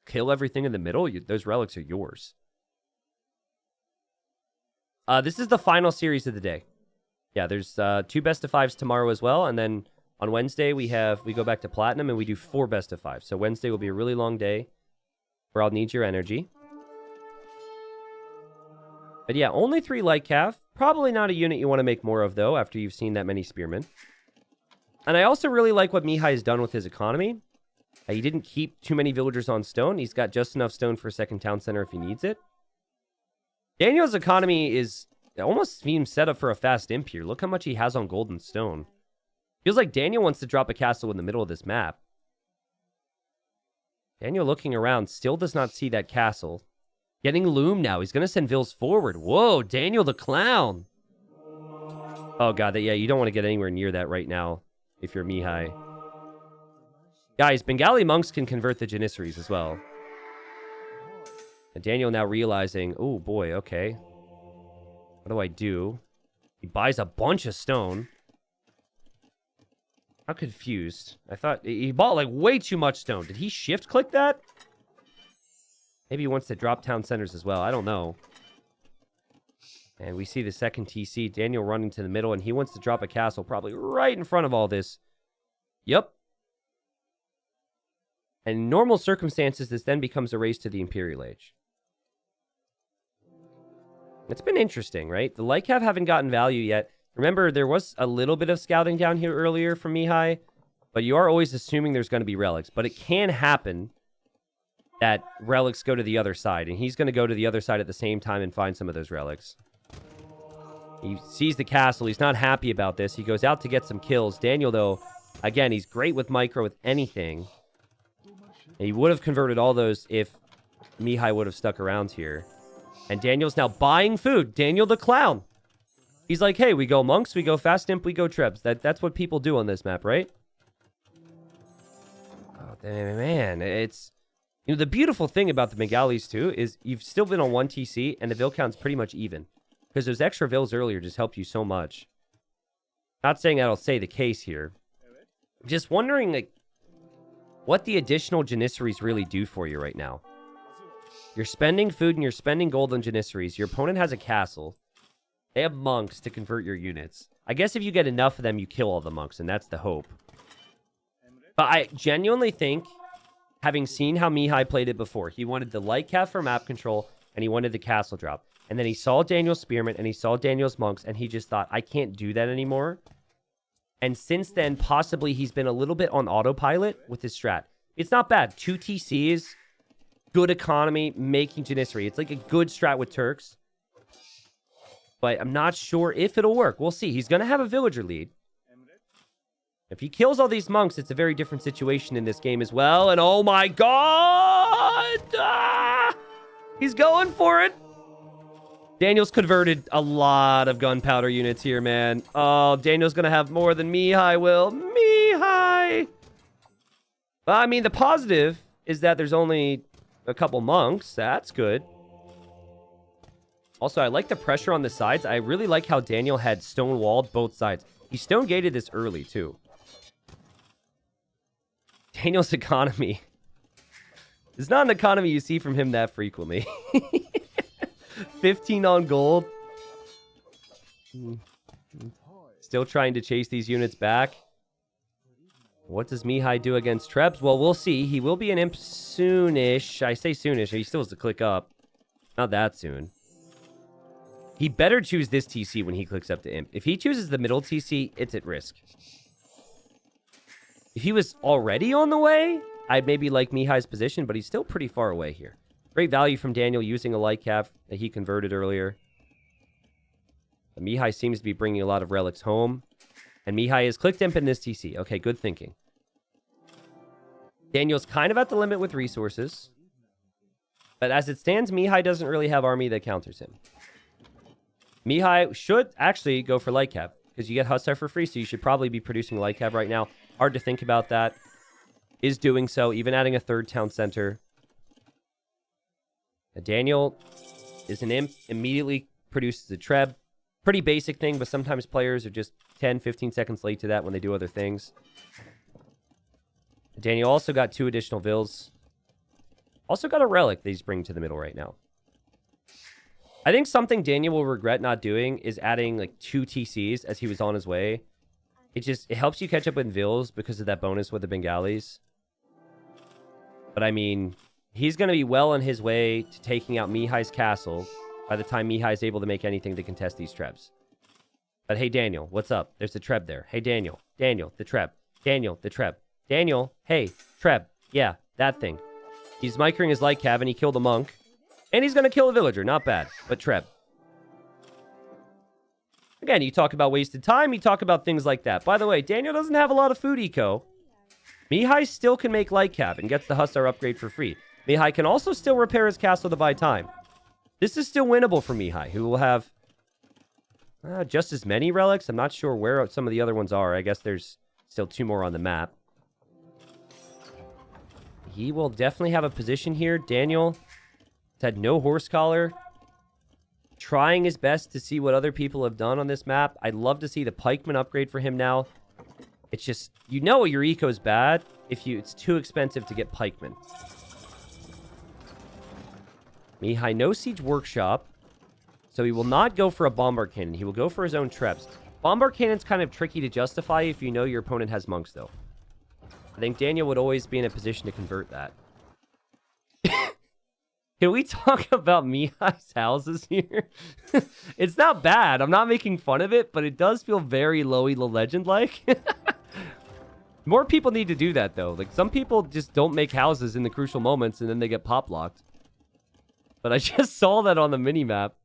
kill everything in the middle, those relics are yours. This is the final series of the day. Yeah, there's 2 best of 5s tomorrow as well. And then on Wednesday, we go back to Platinum and we do 4 best of 5s. So Wednesday will be a really long day where I'll need your energy. But yeah, only 3 light cav. Probably not a unit you want to make more of, though, after you've seen that many spearmen. And I also really like what Mihai has done with his economy. He didn't keep too many villagers on stone. He's got just enough stone for a second town center if he needs it. Daniel's economy is almost seems set up for a fast imp here. Look how much he has on gold and stone. Feels like Daniel wants to drop a castle in the middle of this map. Daniel looking around still does not see that castle. Getting loom now. He's going to send Vills forward. Whoa, Daniel the clown. Oh, God. Yeah, you don't want to get anywhere near that right now if you're Mihai. Guys, Bengali monks can convert the Janissaries as well. And Daniel now realizing, oh, boy, okay. What do I do? He buys a bunch of stone. How confused. I thought he bought, like, way too much stone. Did he shift-click that? Maybe he wants to drop town centers as well. I don't know. And we see the second TC. Daniel running to the middle, and he wants to drop a castle probably right in front of all this. Yep. And in normal circumstances, this then becomes a race to the Imperial Age. It's been interesting, right? The light cav haven't gotten value yet. Remember, there was a little bit of scouting down here earlier from Mihai, but you are always assuming there's going to be relics. But it can happen that relics go to the other side, and he's going to go to the other side at the same time and find some of those relics. He sees the castle. He's not happy about this. He goes out to get some kills. Daniel, though, again, he's great with micro, with anything. And he would have converted all those if Mihai would have stuck around here. And Daniel's now buying food. Daniel the clown. He's like, hey, we go monks, we go fast imp, we go trebs. That's what people do on this map, right? Oh, man, it's... You know, the beautiful thing about the Bengalis, too, is you've still been on 1 TC, and the Vill count's pretty much even. Because those extra Vills earlier just helped you so much. Not saying that'll stay the case here. Just wondering, like, what the additional Janissaries really do for you right now. You're spending food and you're spending gold on Janissaries. Your opponent has a castle. They have monks to convert your units. I guess if you get enough of them, you kill all the monks, and that's the hope. But I genuinely think, having seen how Mihai played it before, he wanted the light cav for map control, and he wanted the castle drop. And then he saw Daniel's spearmen, and he saw Daniel's monks, and he just thought, I can't do that anymore. And since then, possibly he's been a little bit on autopilot with his strat. It's not bad. 2 TCs, good economy, making Janissary. It's like a good strat with Turks. But I'm not sure if it'll work. We'll see. He's going to have a villager lead. If he kills all these monks, it's a very different situation in this game as well. And oh my god! Ah! He's going for it! Daniel's converted a lot of gunpowder units here, man. Oh, Daniel's going to have more than Mihai will. Mihai! I mean, the positive is that there's only a couple monks. That's good. Also, I like the pressure on the sides. I really like how Daniel had stone-walled both sides. He stone-gated this early, too. Daniel's economy. It's not an economy you see from him that frequently. 15 on gold. Still trying to chase these units back. What does Mihai do against Trebs? Well, we'll see. He will be an imp soonish. I say soonish. He still has to click up. Not that soon. He better choose this TC when he clicks up to imp. If he chooses the middle TC, it's at risk. If he was already on the way, I'd maybe like Mihai's position, but he's still pretty far away here. Great value from Daniel using a light cav that he converted earlier. But Mihai seems to be bringing a lot of relics home. And Mihai has clicked imp in this TC. Okay, good thinking. Daniel's kind of at the limit with resources. But as it stands, Mihai doesn't really have army that counters him. Mihai should actually go for light cav, because you get Hussar for free, so you should probably be producing light cav right now. Hard to think about that. Is doing so, even adding a third town center. Daniel is an imp, immediately produces a treb. Pretty basic thing, but sometimes players are just 10, 15 seconds late to that when they do other things. Daniel also got 2 additional vills. Also got a relic that he's bringing to the middle right now. I think something Daniel will regret not doing is adding like 2 TCs as he was on his way. It helps you catch up with vills because of that bonus with the Bengalis. But I mean, he's going to be well on his way to taking out Mihai's castle by the time Mihai's able to make anything to contest these trebs. But hey, Daniel, what's up? There's the treb there. Hey, Daniel. Daniel, the treb. Daniel, the treb. Daniel, hey, treb. Yeah, that thing. He's micring his light cav and he killed a monk. And he's going to kill a villager. Not bad, but treb. Again, you talk about wasted time. You talk about things like that. By the way, Daniel doesn't have a lot of food eco. Mihai still can make light cav and gets the Hussar upgrade for free. Mihai can also still repair his castle to buy time. This is still winnable for Mihai, who will have just as many relics. I'm not sure where some of the other ones are. I guess there's still 2 more on the map. He will definitely have a position here. Daniel has had no horse collar. Trying his best to see what other people have done on this map. I'd love to see the pikeman upgrade for him now. It's just, you know your eco's bad if it's too expensive to get pikeman. Mihai, no siege workshop. So he will not go for a bombard cannon. He will go for his own trebs. Bombard cannon's kind of tricky to justify if you know your opponent has monks, though. I think Daniel would always be in a position to convert that. Can we talk about Mihai's houses here? It's not bad. I'm not making fun of it, but it does feel very Loey the Legend-like. More people need to do that, though. Like, some people just don't make houses in the crucial moments, and then they get pop-locked. But I just saw that on the mini-map.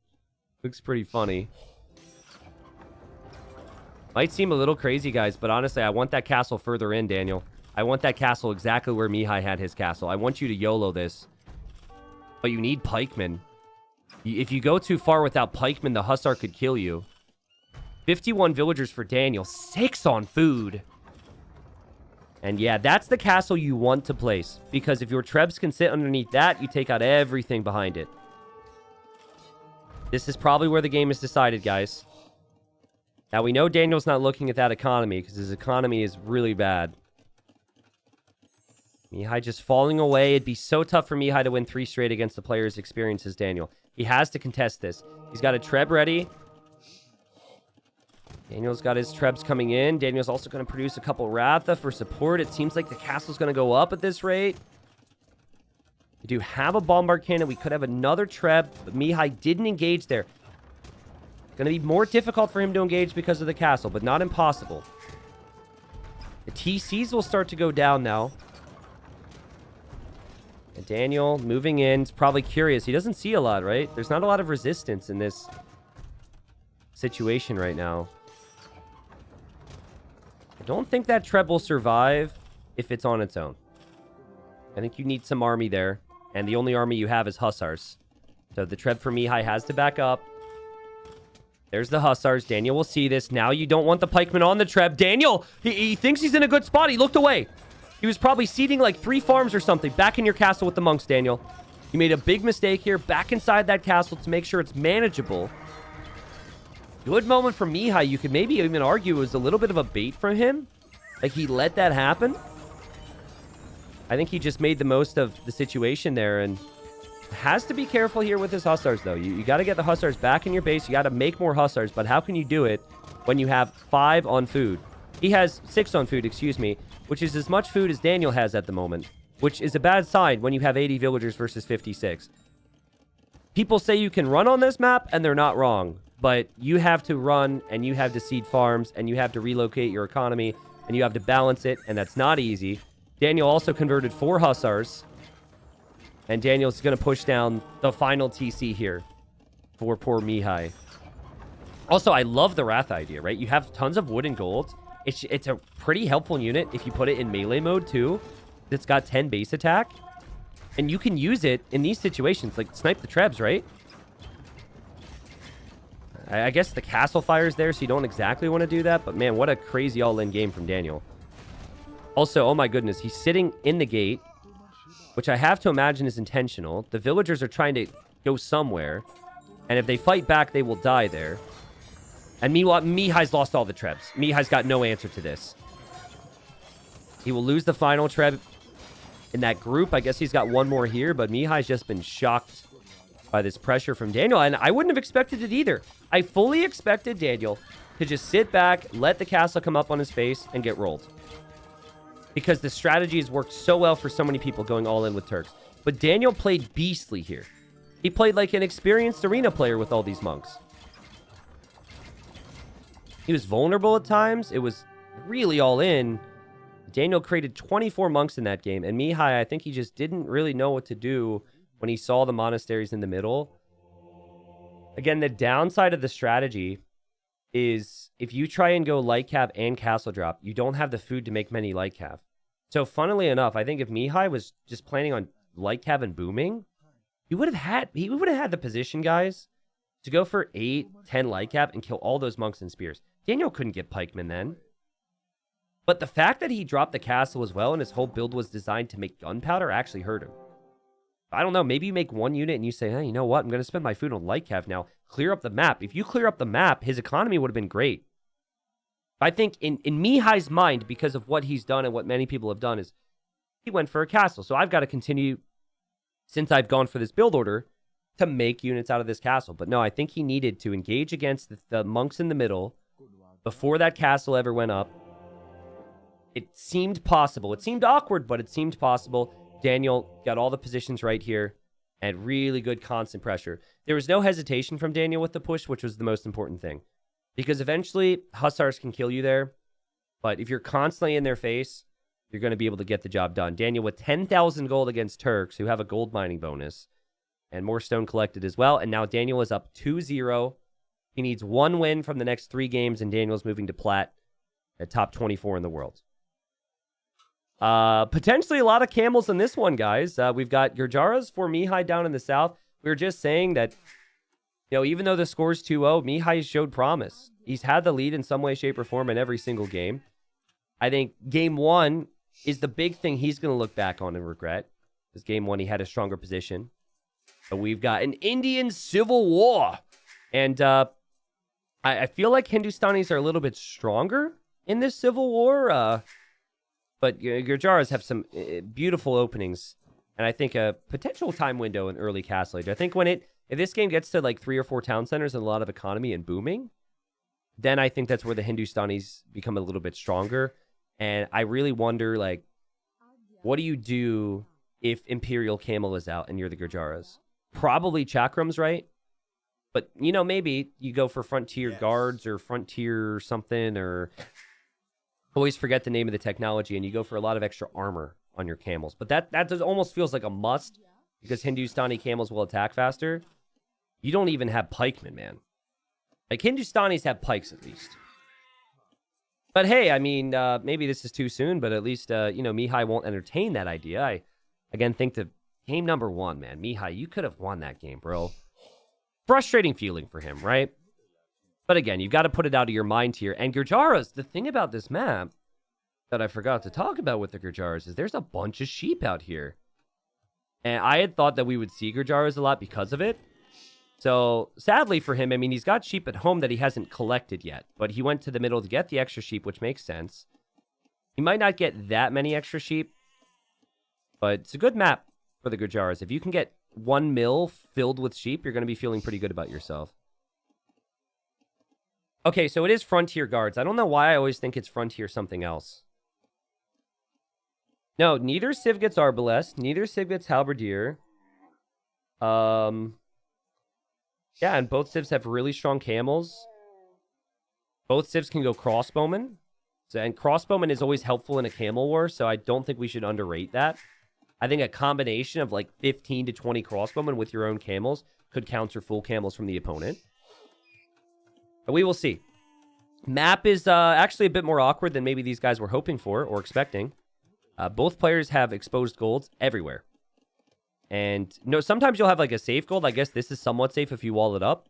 Looks pretty funny. Might seem a little crazy, guys, but honestly, I want that castle further in, Daniel. I want that castle exactly where Mihai had his castle. I want you to YOLO this. But you need pikemen. If you go too far without pikemen, the Hussar could kill you. 51 villagers for Daniel. 6 on food. And yeah, that's the castle you want to place. Because if your trebs can sit underneath that, you take out everything behind it. This is probably where the game is decided, guys. Now, we know Daniel's not looking at that economy, because his economy is really bad. Mihai just falling away. It'd be so tough for Mihai to win 3 straight against the player as experienced as Daniel. He has to contest this. He's got a treb ready. Daniel's got his trebs coming in. Daniel's also going to produce a couple Ratha for support. It seems like the castle's going to go up at this rate. We do have a bombard cannon. We could have another treb, but Mihai didn't engage there. Going to be more difficult for him to engage because of the castle, but not impossible. The TCs will start to go down now. And Daniel moving in. He's probably curious. He doesn't see a lot, right? There's not a lot of resistance in this situation right now. I don't think that treb will survive if it's on its own. I think you need some army there. And the only army you have is Hussars. So the treb for Mihai has to back up. There's the Hussars. Daniel will see this. Now you don't want the pikemen on the treb. Daniel, he thinks he's in a good spot. He looked away. He was probably seeding like 3 farms or something. Back in your castle with the monks, Daniel. You made a big mistake here. Back inside that castle to make sure it's manageable. Good moment for Mihai. You could maybe even argue it was a little bit of a bait from him. Like, he let that happen. I think he just made the most of the situation there and has to be careful here with his Hussars, though. You got to get the Hussars back in your base. You got to make more Hussars, but how can you do it when you have 5 on food? He has 6 on food, excuse me, which is as much food as Daniel has at the moment, which is a bad sign when you have 80 villagers versus 56. People say you can run on this map, and they're not wrong, but you have to run, and you have to seed farms, and you have to relocate your economy, and you have to balance it, and that's not easy. Daniel also converted 4 Hussars, and Daniel's going to push down the final TC here for poor Mihai. Also, I love the Wrath idea, right? You have tons of wood and gold. It's a pretty helpful unit if you put it in melee mode, too. It's got 10 base attack. And you can use it in these situations, like snipe the trebs, right? I guess the castle fire's there, so you don't exactly want to do that. But, man, what a crazy all-in game from Daniel. Also, oh my goodness, he's sitting in the gate, which I have to imagine is intentional. The villagers are trying to go somewhere. And if they fight back, they will die there. And meanwhile, Mihai's lost all the trebs. Mihai's got no answer to this. He will lose the final treb in that group. I guess he's got one more here, but Mihai's just been shocked by this pressure from Daniel, and I wouldn't have expected it either. I fully expected Daniel to just sit back, let the castle come up on his face, and get rolled. Because the strategy has worked so well for so many people going all in with Turks. But Daniel played beastly here. He played like an experienced arena player with all these monks. He was vulnerable at times. It was really all in. Daniel created 24 monks in that game, and Mihai, I think he just didn't really know what to do when he saw the monasteries in the middle. Again, the downside of the strategy is if you try and go light cav and castle drop, you don't have the food to make many light cav. So funnily enough, I think if Mihai was just planning on light cav and booming, he would have had the position, guys, to go for 8, 10 light cav and kill all those monks and spears. Daniel couldn't get pikemen then. But the fact that he dropped the castle as well and his whole build was designed to make gunpowder actually hurt him. I don't know, maybe you make one unit and you say, hey, you know what? I'm going to spend my food on light cav now. Clear up the map. If you clear up the map, his economy would have been great. I think in Mihai's mind, because of what he's done and what many people have done, is he went for a castle. So I've got to continue, since I've gone for this build order, to make units out of this castle. But no, I think he needed to engage against the monks in the middle before that castle ever went up. It seemed possible. It seemed awkward, but it seemed possible. Daniel got all the positions right here and really good constant pressure. There was no hesitation from Daniel with the push, which was the most important thing. Because eventually, Hussars can kill you there. But if you're constantly in their face, you're going to be able to get the job done. Daniel with 10,000 gold against Turks, who have a gold mining bonus. And more stone collected as well. And now Daniel is up 2-0. He needs one win from the next 3 games, and Daniel's moving to plat at top 24 in the world. Potentially a lot of camels in this one, guys. We've got Gurjaras for Mihai down in the south. We were just saying that, you know, even though the score's 2-0, Mihai showed promise. He's had the lead in some way, shape, or form in every single game. I think game 1 is the big thing he's going to look back on and regret. Because game 1, he had a stronger position. But we've got an Indian civil war. And I feel like Hindustanis are a little bit stronger in this civil war. But Gurjaras have some beautiful openings. And I think a potential time window in early Castle Age. I think if this game gets to like 3 or 4 town centers and a lot of economy and booming, then I think that's where the Hindustanis become a little bit stronger. And I really wonder, like, what do you do if Imperial Camel is out and you're the Gurjaras? Probably Chakram's right. But, you know, maybe you go for Frontier Guards or Frontier something, or always forget the name of the technology, and you go for a lot of extra armor on your camels. But that almost feels like a must, because Hindustani camels will attack faster. You don't even have pikemen, man. Like, Hindustanis have pikes, at least. But hey, I mean, maybe this is too soon, but at least, you know, Mihai won't entertain that idea. I, again, think the game number 1, man. Mihai, you could have won that game, bro. Frustrating feeling for him, right? But again, you've got to put it out of your mind here. And Gurjaras, the thing about this map that I forgot to talk about with the Gurjaras is there's a bunch of sheep out here. And I had thought that we would see Gurjaras a lot because of it. So sadly for him, I mean, he's got sheep at home that he hasn't collected yet. But he went to the middle to get the extra sheep, which makes sense. He might not get that many extra sheep, but it's a good map for the Gurjaras. If you can get 1 mill filled with sheep, you're going to be feeling pretty good about yourself. Okay, so it is Frontier Guards. I don't know why I always think it's Frontier something else. No, neither Civ gets Arbalest. Neither Civ gets Halberdier. Yeah, and both Civs have really strong camels. Both Civs can go crossbowmen. And crossbowman is always helpful in a camel war, so I don't think we should underrate that. I think a combination of like 15 to 20 crossbowmen with your own camels could counter full camels from the opponent. But we will see. Map is actually a bit more awkward than maybe these guys were hoping for or expecting. Both players have exposed golds everywhere. And no, sometimes you'll have like a safe gold. I guess this is somewhat safe if you wall it up.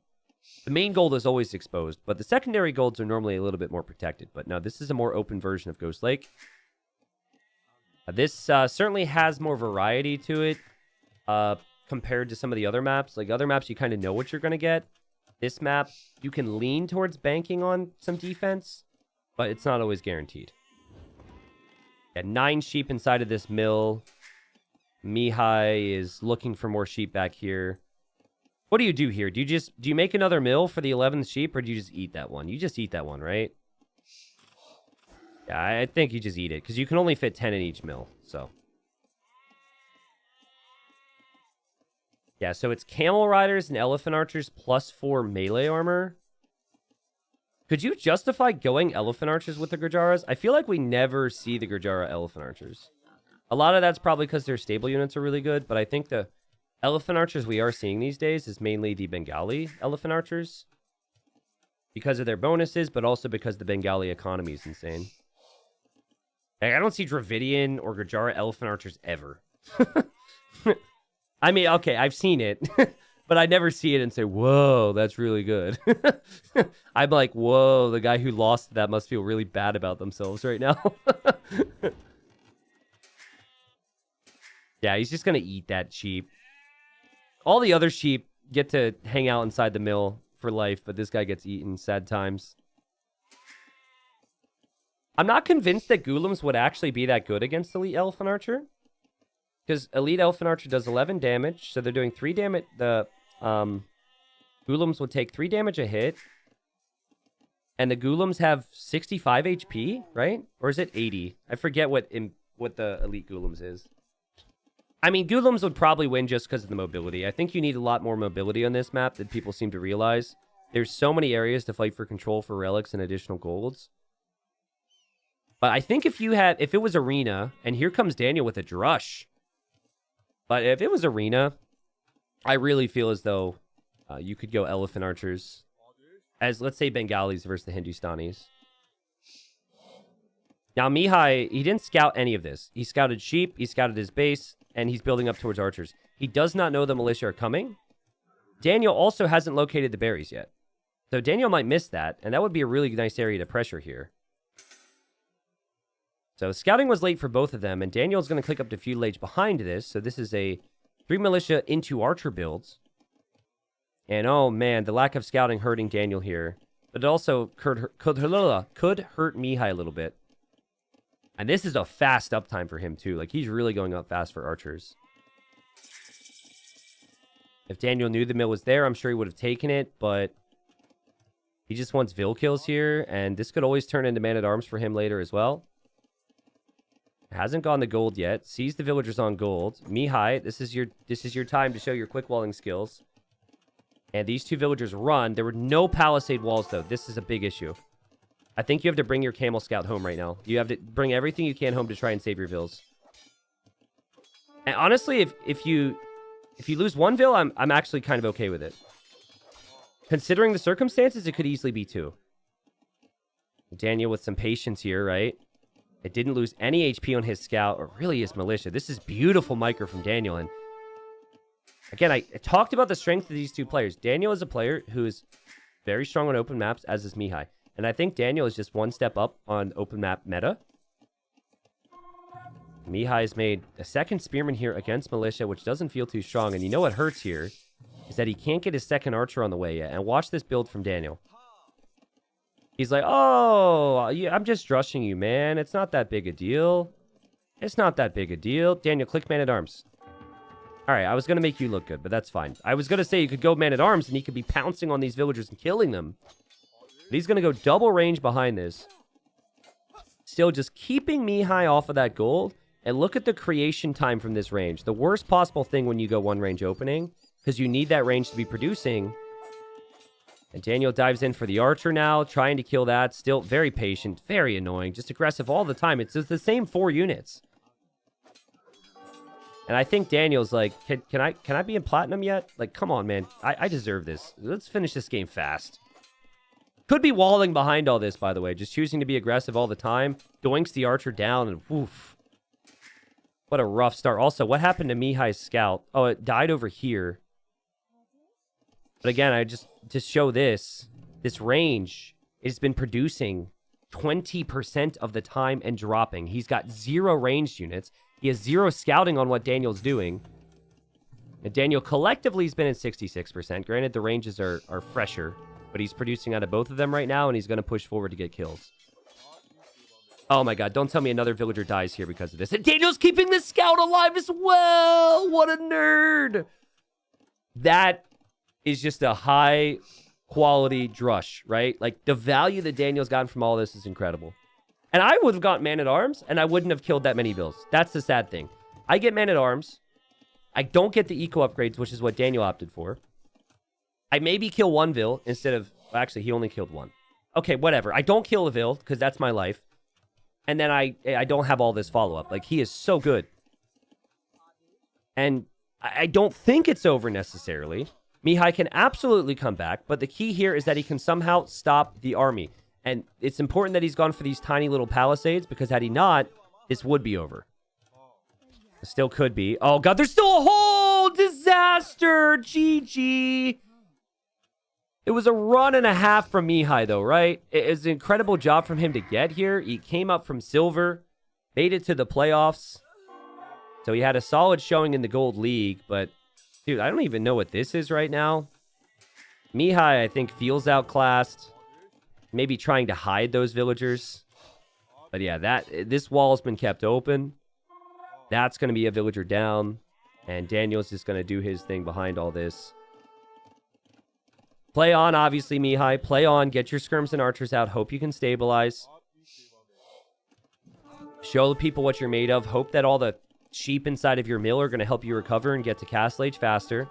The main gold is always exposed, but the secondary golds are normally a little bit more protected. But no, this is a more open version of Ghost Lake. This certainly has more variety to it. compared to some of the other maps. Like, other maps, you kind of know what you're going to get. This map, you can lean towards banking on some defense, but it's not always guaranteed. Yeah, 9 sheep inside of this mill. Mihai is looking for more sheep back here. What do you do here? Do you make another mill for the 11th sheep, or do you just eat that one? You just eat that one, right? Yeah, I think you just eat it, because you can only fit 10 in each mill, so. Yeah, so it's camel riders and elephant archers plus 4 melee armor. Could you justify going elephant archers with the Gurjaras? I feel like we never see the Gurjara elephant archers. A lot of that's probably because their stable units are really good, but I think the elephant archers we are seeing these days is mainly the Bengali elephant archers. Because of their bonuses, but also because the Bengali economy is insane. Like, I don't see Dravidian or Gurjara elephant archers ever. I mean, okay, I've seen it. But I never see it and say, whoa, that's really good. I'm like, whoa, the guy who lost that must feel really bad about themselves right now. Yeah, he's just going to eat that sheep. All the other sheep get to hang out inside the mill for life, but this guy gets eaten. Sad times. I'm not convinced that Ghoulims would actually be that good against Elite Elephant Archer. Because Elite Elephant Archer does 11 damage, so they're doing 3 damage. The Ghoulims would take 3 damage a hit. And the Ghoulims have 65 HP, right? Or is it 80? I forget what the Elite Ghoulims is. I mean, Ghoulims would probably win just because of the mobility. I think you need a lot more mobility on this map than people seem to realize. There's so many areas to fight for control for relics and additional golds. But I think if it was Arena, and here comes Daniel with a Drush. But if it was Arena, I really feel as though you could go Elephant Archers as, let's say, Bengalis versus the Hindustanis. Now, Mihai, he didn't scout any of this. He scouted sheep, he scouted his base, and he's building up towards archers. He does not know the militia are coming. Daniel also hasn't located the berries yet. So Daniel might miss that, and that would be a really nice area to pressure here. So scouting was late for both of them, and Daniel's going to click up to feudal age behind this. So this is a 3 militia into archer builds. And oh man, the lack of scouting hurting Daniel here. But it also could hurt Mihai a little bit. And this is a fast uptime for him too. Like, he's really going up fast for archers. If Daniel knew the mill was there, I'm sure he would have taken it, but he just wants Vil kills here, and this could always turn into man-at-arms for him later as well. Hasn't gone to gold yet. Sees the villagers on gold. Mihai, this is your time to show your quick walling skills. And these 2 villagers run. There were no palisade walls, though. This is a big issue. I think you have to bring your camel scout home right now. You have to bring everything you can home to try and save your vills. And honestly, if you lose 1 vill, I'm actually kind of okay with it. Considering the circumstances, it could easily be 2. Daniel with some patience here, right? It didn't lose any HP on his scout, or really his militia. This is beautiful micro from Daniel. And again, I talked about the strength of these 2 players. Daniel is a player who is very strong on open maps, as is Mihai. And I think Daniel is just 1 step up on open map meta. Mihai has made a 2nd spearman here against militia, which doesn't feel too strong. And you know what hurts here is that he can't get his 2nd archer on the way yet. And watch this build from Daniel. He's like, oh, yeah, I'm just drushing you, man. It's not that big a deal. It's not that big a deal. Daniel, click man-at-arms. All right, I was going to make you look good, but that's fine. I was going to say you could go man-at-arms, and he could be pouncing on these villagers and killing them. But he's going to go double range behind this. Still just keeping Mihai off of that gold. And look at the creation time from this range. The worst possible thing when you go 1 range opening, because you need that range to be producing. And Daniel dives in for the archer now, trying to kill that. Still very patient, very annoying, just aggressive all the time. It's just the same 4 units. And I think Daniel's like, can I be in platinum yet? Like, come on, man. I deserve this. Let's finish this game fast. Could be walling behind all this, by the way. Just choosing to be aggressive all the time. Doinks the archer down, and woof. What a rough start. Also, what happened to Mihai's scout? Oh, it died over here. But again, I just to show this range, it's been producing 20% of the time and dropping. He's got 0 ranged units. He has 0 scouting on what Daniel's doing. And Daniel collectively has been at 66%. Granted, the ranges are fresher, but he's producing out of both of them right now, and he's going to push forward to get kills. Oh my god, don't tell me another villager dies here because of this. And Daniel's keeping the scout alive as well! What a nerd! That is just a high quality drush, right? Like, the value that Daniel's gotten from all this is incredible. And I would have got man-at-arms, and I wouldn't have killed that many vills. That's the sad thing. I get man-at-arms. I don't get the eco upgrades, which is what Daniel opted for. I maybe kill one vill instead of... Actually, he only killed one. Okay, whatever. I don't kill a vill, because that's my life. And then I don't have all this follow-up. Like, he is so good. And I don't think it's over necessarily. Mihai can absolutely come back, but the key here is that he can somehow stop the army. And it's important that he's gone for these tiny little palisades, because had he not, this would be over. It still could be. Oh, God, there's still a whole disaster! GG! It was a run and a half from Mihai, though, right? It was an incredible job from him to get here. He came up from silver, made it to the playoffs. So he had a solid showing in the Gold League, but, dude, I don't even know what this is right now. Mihai, I think, feels outclassed. Maybe trying to hide those villagers. But yeah, this wall's been kept open. That's going to be a villager down. And Daniel's just going to do his thing behind all this. Play on, obviously, Mihai. Play on. Get your skirms and archers out. Hope you can stabilize. Show the people what you're made of. Hope that all the sheep inside of your mill are going to help you recover and get to Castle Age faster.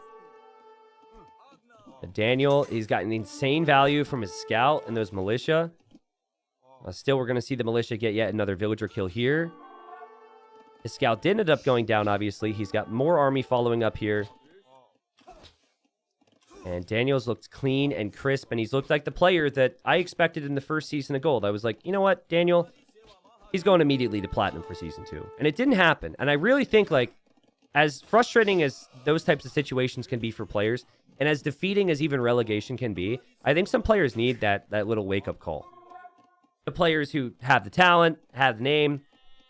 Daniel, he's got an insane value from his scout and those militia. Still, we're going to see the militia get yet another villager kill here. His scout did end up going down, obviously. He's got more army following up here. And Daniel's looked clean and crisp, and he's looked like the player that I expected in the first season of Gold. I was like, you know what, Daniel? He's going immediately to Platinum for Season 2. And it didn't happen. And I really think, like, as frustrating as those types of situations can be for players, and as defeating as even relegation can be, I think some players need that little wake-up call. The players who have the talent, have the name,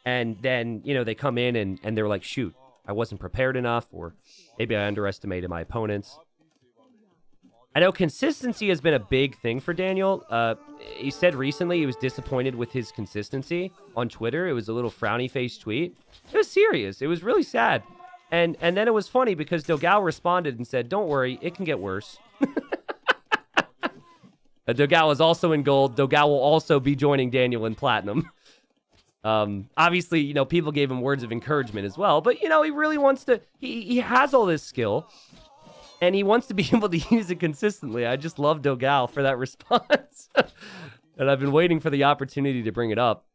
and then, you know, they come in and they're like, shoot, I wasn't prepared enough, or maybe I underestimated my opponents. I know consistency has been a big thing for Daniel. He said recently he was disappointed with his consistency on Twitter. It was a little frowny-faced tweet. It was serious. It was really sad. And then it was funny because Dogao responded and said, don't worry, it can get worse. Dogao is also in gold. Dogao will also be joining Daniel in platinum. Obviously, you know, people gave him words of encouragement as well. But, you know, he really wants to... He has all this skill. And he wants to be able to use it consistently. I just love Dogao for that response. And I've been waiting for the opportunity to bring it up.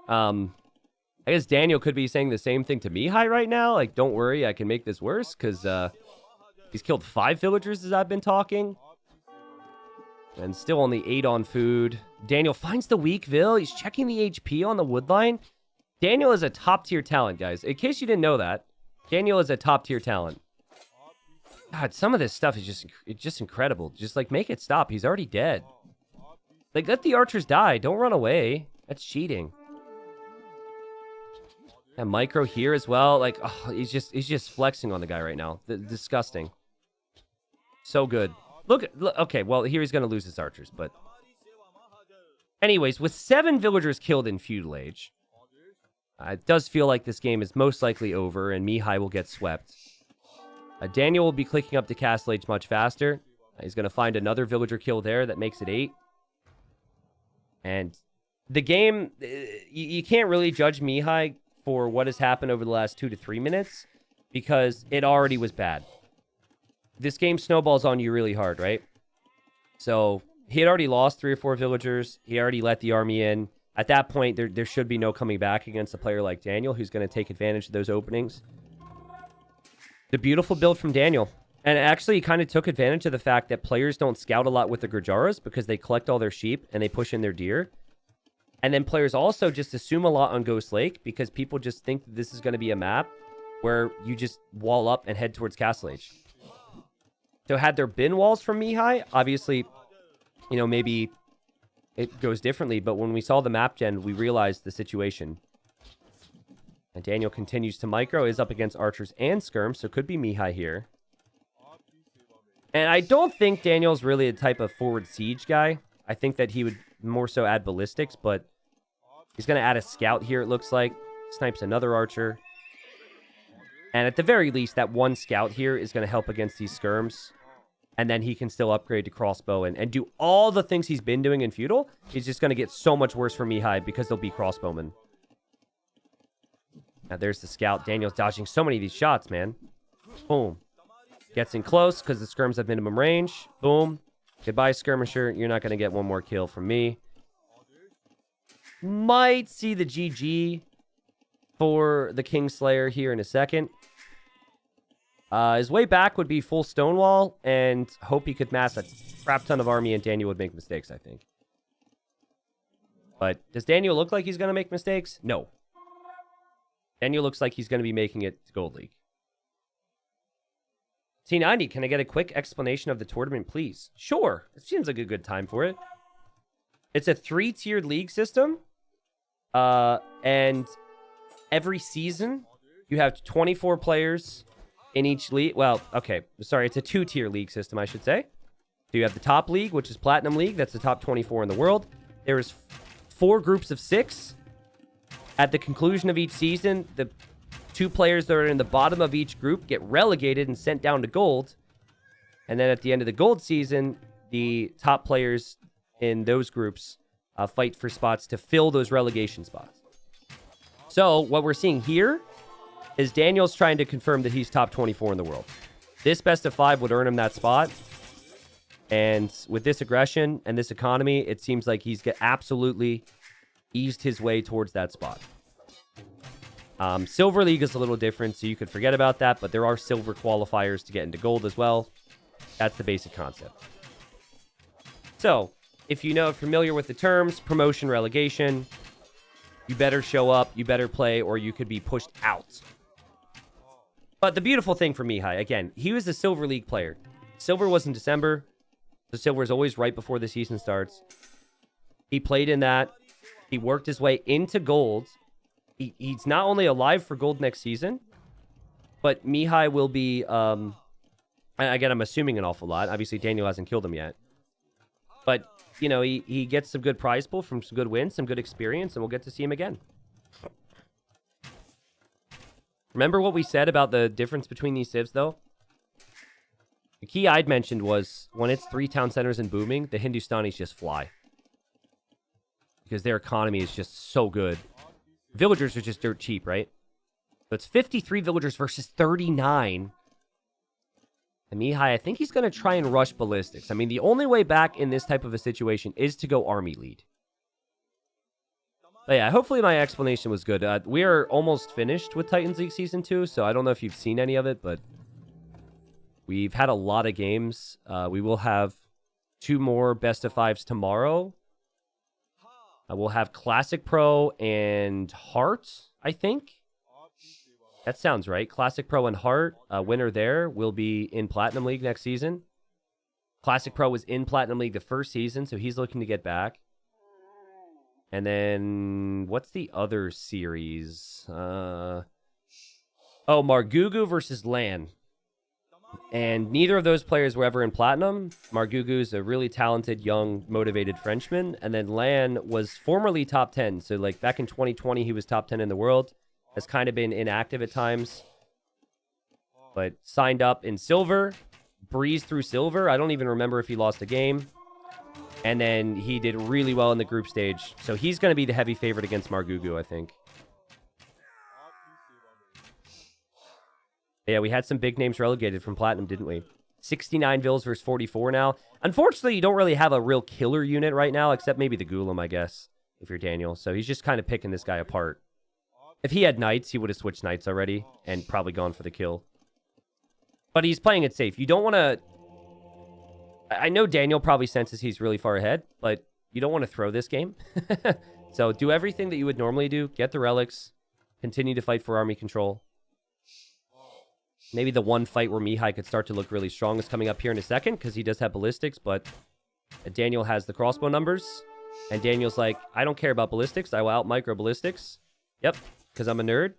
I guess Daniel could be saying the same thing to Mihai right now. Like, don't worry, I can make this worse. Because he's killed 5 villagers as I've been talking. And still only 8 on food. Daniel finds the weak vill. He's checking the HP on the woodline. Daniel is a top-tier talent, guys. In case you didn't know that, Daniel is a top-tier talent. God, some of this stuff is just incredible. Just, like, make it stop. He's already dead. Like, let the archers die. Don't run away. That's cheating. And micro here as well. Like, oh, he's just flexing on the guy right now. Disgusting. So good. Look, okay, well, here he's going to lose his archers, but... Anyways, with 7 villagers killed in Feudal Age, it does feel like this game is most likely over, and Mihai will get swept. Daniel will be clicking up to Castle Age much faster. He's going to find another villager kill there that makes it 8. And the game, you can't really judge Mihai for what has happened over the last 2 to 3 minutes, because it already was bad. This game snowballs on you really hard, right? So he had already lost 3 or 4 villagers. He already let the army in. At that point, there should be no coming back against a player like Daniel, who's going to take advantage of those openings. The beautiful build from Daniel. And actually, he kind of took advantage of the fact that players don't scout a lot with the Gurjaras because they collect all their sheep and they push in their deer. And then players also just assume a lot on Ghost Lake because people just think that this is going to be a map where you just wall up and head towards Castle Age. So had there been walls from Mihai, obviously, you know, maybe it goes differently. But when we saw the map gen, we realized the situation. And Daniel continues to micro, is up against archers and skirms, so could be Mihai here. And I don't think Daniel's really a type of forward siege guy. I think that he would more so add ballistics, but he's going to add a scout here, it looks like. Snipes another archer. And at the very least, that one scout here is going to help against these skirms. And then he can still upgrade to crossbow and do all the things he's been doing in feudal. He's just going to get so much worse for Mihai because they'll be crossbowmen. Now there's the scout. Daniel's dodging so many of these shots, man. Boom. Gets in close because the skirms have minimum range. Boom. Goodbye, skirmisher. You're not going to get one more kill from me. Might see the GG for the Kingslayer here in a second. His way back would be full Stonewall and hope he could mass a crap ton of army and Daniel would make mistakes, I think. But does Daniel look like he's going to make mistakes? No. Daniel looks like he's going to be making it to Gold League. T90, can I get a quick explanation of the tournament, please? Sure. It seems like a good time for it. It's a 3-tiered league system. And every season, you have 24 players in each league. Well, okay. Sorry, it's a 2-tier league system, I should say. So you have the top league, which is Platinum League. That's the top 24 in the world. There's 4 groups of 6. At the conclusion of each season, the 2 players that are in the bottom of each group get relegated and sent down to gold. And then at the end of the gold season, the top players in those groups fight for spots to fill those relegation spots. So what we're seeing here is Daniel's trying to confirm that he's top 24 in the world. This best of 5 would earn him that spot. And with this aggression and this economy, it seems like he's absolutely eased his way towards that spot. Silver League is a little different, so you could forget about that, but there are silver qualifiers to get into gold as well. That's the basic concept. So, if you're familiar with the terms, promotion, relegation, you better show up, you better play, or you could be pushed out. But the beautiful thing for Mihai, again, he was a Silver League player. Silver was in December. So Silver is always right before the season starts. He played in that. He worked his way into gold. He's not only alive for gold next season, but Mihai will be, again, I'm assuming an awful lot. Obviously, Daniel hasn't killed him yet. But, he gets some good prize pool from some good wins, some good experience, and we'll get to see him again. Remember what we said about the difference between these civs, though? The key I'd mentioned was when it's 3 town centers and booming, the Hindustanis just fly. Because their economy is just so good. Villagers are just dirt cheap, right? So it's 53 villagers versus 39. And Mihai, I think he's going to try and rush ballistics. I mean, the only way back in this type of a situation is to go army lead. But yeah, hopefully my explanation was good. We are almost finished with Titans League Season 2, so I don't know if you've seen any of it, but we've had a lot of games. We will have 2 more best of 5s tomorrow. We'll have Classic Pro and Heart, I think. That sounds right. Classic Pro and Heart, winner there, will be in Platinum League next season. Classic Pro was in Platinum League the first season, so he's looking to get back. And then, what's the other series? Margugu versus Lan. And neither of those players were ever in Platinum. Margugu's a really talented, young, motivated Frenchman. And then Lan was formerly top 10. So, back in 2020, he was top 10 in the world. Has kind of been inactive at times. But signed up in Silver. Breezed through Silver. I don't even remember if he lost a game. And then he did really well in the group stage. So he's going to be the heavy favorite against Margugu, I think. Yeah, we had some big names relegated from Platinum, didn't we? 69 Vills versus 44 now. Unfortunately, you don't really have a real killer unit right now, except maybe the Ghoulam, I guess, if you're Daniel. So he's just kind of picking this guy apart. If he had Knights, he would have switched Knights already and probably gone for the kill. But he's playing it safe. You don't want to... I know Daniel probably senses he's really far ahead, but you don't want to throw this game. So do everything that you would normally do. Get the relics. Continue to fight for army control. Maybe the one fight where Mihai could start to look really strong is coming up here in a second, because he does have ballistics, but Daniel has the crossbow numbers. And Daniel's like, I don't care about ballistics. I will out-micro ballistics. Yep, because I'm a nerd.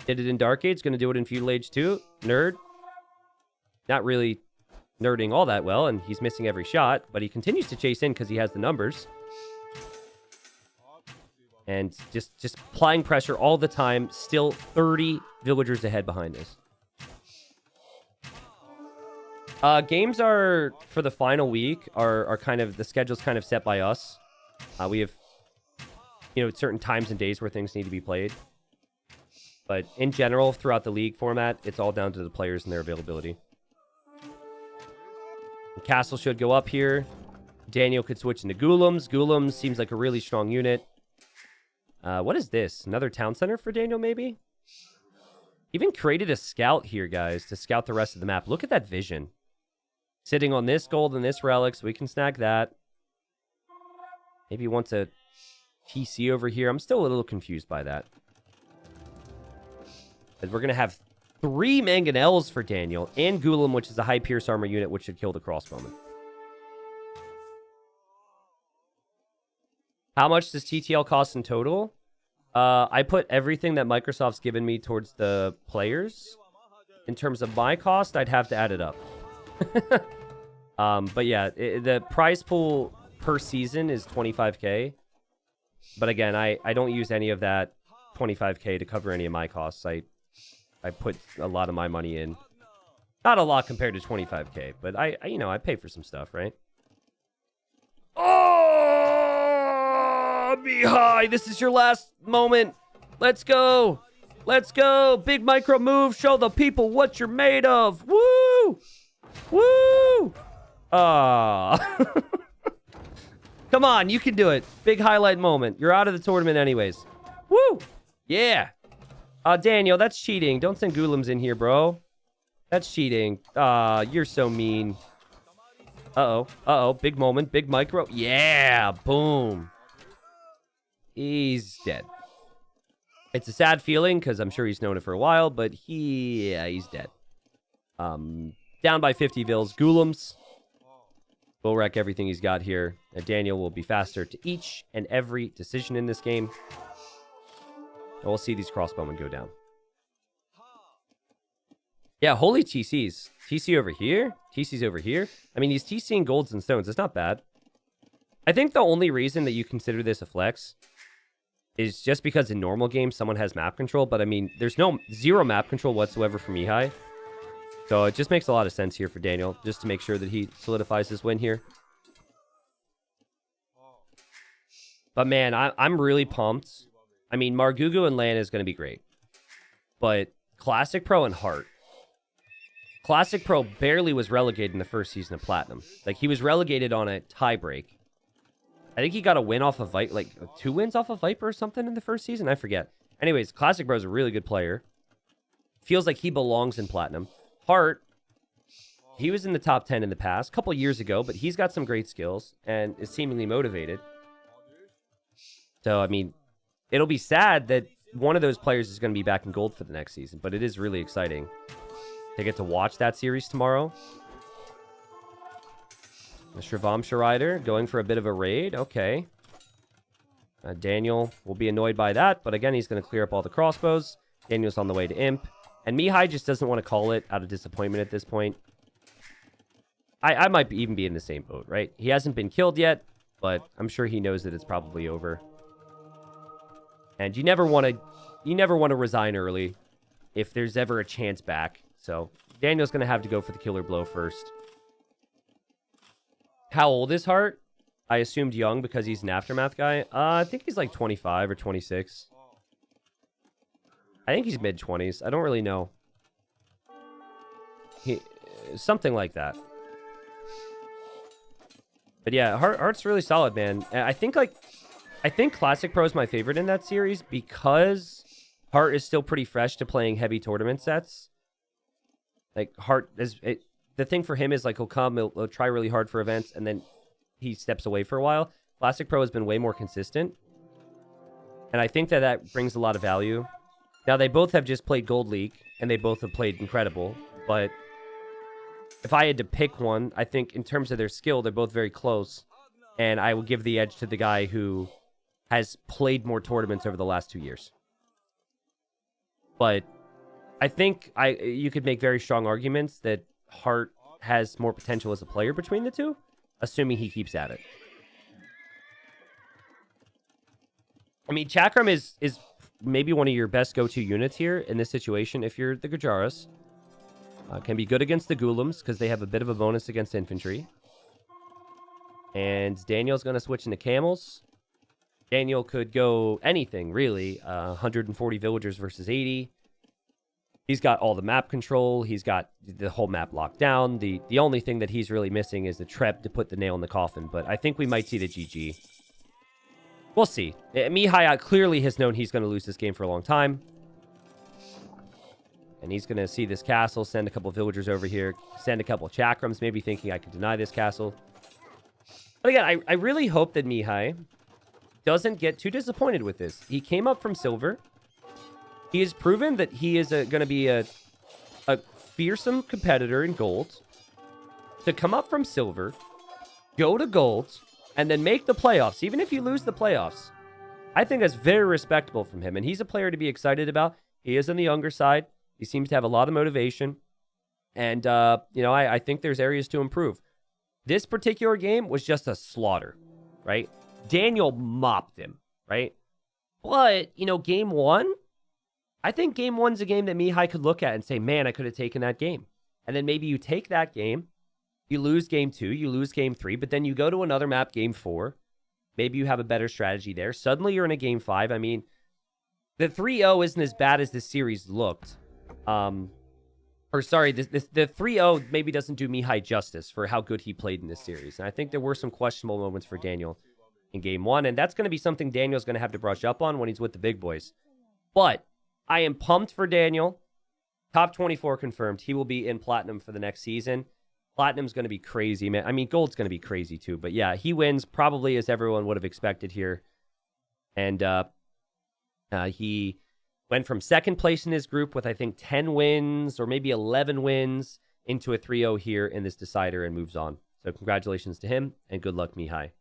Did it in Dark Age. Going to do it in Feudal Age too. Nerd. Not really nerding all that well, and he's missing every shot, but he continues to chase in because he has the numbers. And just applying pressure all the time. Still 30 villagers ahead behind us. Games are, for the final week, are kind of, the schedule's kind of set by us. We have, certain times and days where things need to be played. But in general, throughout the league format, it's all down to the players and their availability. The castle should go up here. Daniel could switch into Ghoulems. Ghoulems seems like a really strong unit. What is this? Another town center for Daniel, maybe? Even created a scout here, guys, to scout the rest of the map. Look at that vision. Sitting on this gold and this relic, so we can snag that. Maybe he wants a TC over here. I'm still a little confused by that. But we're going to have 3 mangonels for Daniel, and Ghoulam, which is a high pierce armor unit, which should kill the crossbowman. How much does TTL cost in total? I put everything that Microsoft's given me towards the players. In terms of my cost, I'd have to add it up. But yeah, the prize pool per season is 25k. But again, I don't use any of that 25k to cover any of my costs. I put a lot of my money in. Not a lot compared to 25k, but I I pay for some stuff, right? Oh, Mihai, this is your last moment. Let's go. Let's go. Big micro move. Show the people what you're made of. Woo! Woo! Ah. Come on, you can do it. Big highlight moment. You're out of the tournament anyways. Woo! Yeah. Daniel, that's cheating. Don't send Ghoulems in here, bro. That's cheating. You're so mean. Uh-oh. Uh-oh. Big moment. Big micro. Yeah. Boom. He's dead. It's a sad feeling because I'm sure he's known it for a while, but he's dead. Down by 50 Vils. Ghoulems will wreck everything he's got here. And Daniel will be faster to each and every decision in this game. And we'll see these crossbowmen go down. Yeah, holy TCs. TC over here. TC's over here. I mean, he's TCing golds and stones. It's not bad. I think the only reason that you consider this a flex is just because in normal games someone has map control. But I mean, there's zero map control whatsoever for Mihai. So it just makes a lot of sense here for Daniel, just to make sure that he solidifies his win here. But man, I'm really pumped. I mean, Margugu and Lan is going to be great. But Classic Pro and Heart. Classic Pro barely was relegated in the first season of Platinum. Like, he was relegated on a tie break. I think he got a win off of Viper, like 2 wins off of Viper or something in the first season. I forget. Anyways, Classic Pro is a really good player. Feels like he belongs in Platinum. Heart, he was in the top 10 in the past, a couple years ago, but he's got some great skills and is seemingly motivated. So, I mean, it'll be sad that one of those players is going to be back in gold for the next season, but it is really exciting to get to watch that series tomorrow. The Shravamsha Rider going for a bit of a raid. Okay. Daniel will be annoyed by that, but again, he's going to clear up all the crossbows. Daniel's on the way to Imp. And Mihai just doesn't want to call it out of disappointment at this point. I might even be in the same boat, right? He hasn't been killed yet, but I'm sure he knows that it's probably over. And you never want to resign early if there's ever a chance back. So Daniel's going to have to go for the killer blow first. How old is Hart? I assumed young because he's an Aftermath guy. I think he's like 25 or 26. I think he's mid-20s. I don't really know. Something like that. But yeah, Heart's really solid, man. I think Classic Pro is my favorite in that series because Heart is still pretty fresh to playing heavy tournament sets. Like, Heart is... the thing for him is, like, he'll try really hard for events, and then he steps away for a while. Classic Pro has been way more consistent. And I think that brings a lot of value. Now, they both have just played Gold League, and they both have played Incredible, but if I had to pick one, I think in terms of their skill, they're both very close, and I will give the edge to the guy who has played more tournaments over the last 2 years. But I think you could make very strong arguments that Hart has more potential as a player between the two, assuming he keeps at it. I mean, Chakram is maybe one of your best go-to units here in this situation if you're the Gujaras. Can be good against the Ghoulims because they have a bit of a bonus against infantry. And Daniel's going to switch into camels. Daniel could go anything, really. 140 villagers versus 80. He's got all the map control. He's got the whole map locked down. The only thing that he's really missing is the trep to put the nail in the coffin. But I think we might see the GG. We'll see. Mihai clearly has known he's going to lose this game for a long time. And he's going to see this castle, send a couple of villagers over here, send a couple of chakrams, maybe thinking I could deny this castle. But again, I really hope that Mihai doesn't get too disappointed with this. He came up from silver. He has proven that he is going to be a fearsome competitor in gold. To come up from silver, go to gold, and then make the playoffs, even if you lose the playoffs. I think that's very respectable from him, and he's a player to be excited about. He is on the younger side. He seems to have a lot of motivation. And, I think there's areas to improve. This particular game was just a slaughter, right? Daniel mopped him, right? But, game one, I think game one's a game that Mihai could look at and say, man, I could have taken that game. And then maybe you take that game, you lose game 2, you lose game 3, but then you go to another map, game 4. Maybe you have a better strategy there. Suddenly you're in a game 5. I mean, the 3-0 isn't as bad as this series looked. The 3-0 maybe doesn't do Mihai justice for how good he played in this series. And I think there were some questionable moments for Daniel in game 1, and that's going to be something Daniel's going to have to brush up on when he's with the big boys. But I am pumped for Daniel. Top 24 confirmed. He will be in Platinum for the next season. Platinum's going to be crazy, man. I mean, Gold's going to be crazy too. But yeah, he wins probably as everyone would have expected here. And he went from second place in his group with, I think, 10 wins or maybe 11 wins into a 3-0 here in this decider and moves on. So congratulations to him and good luck, Mihai.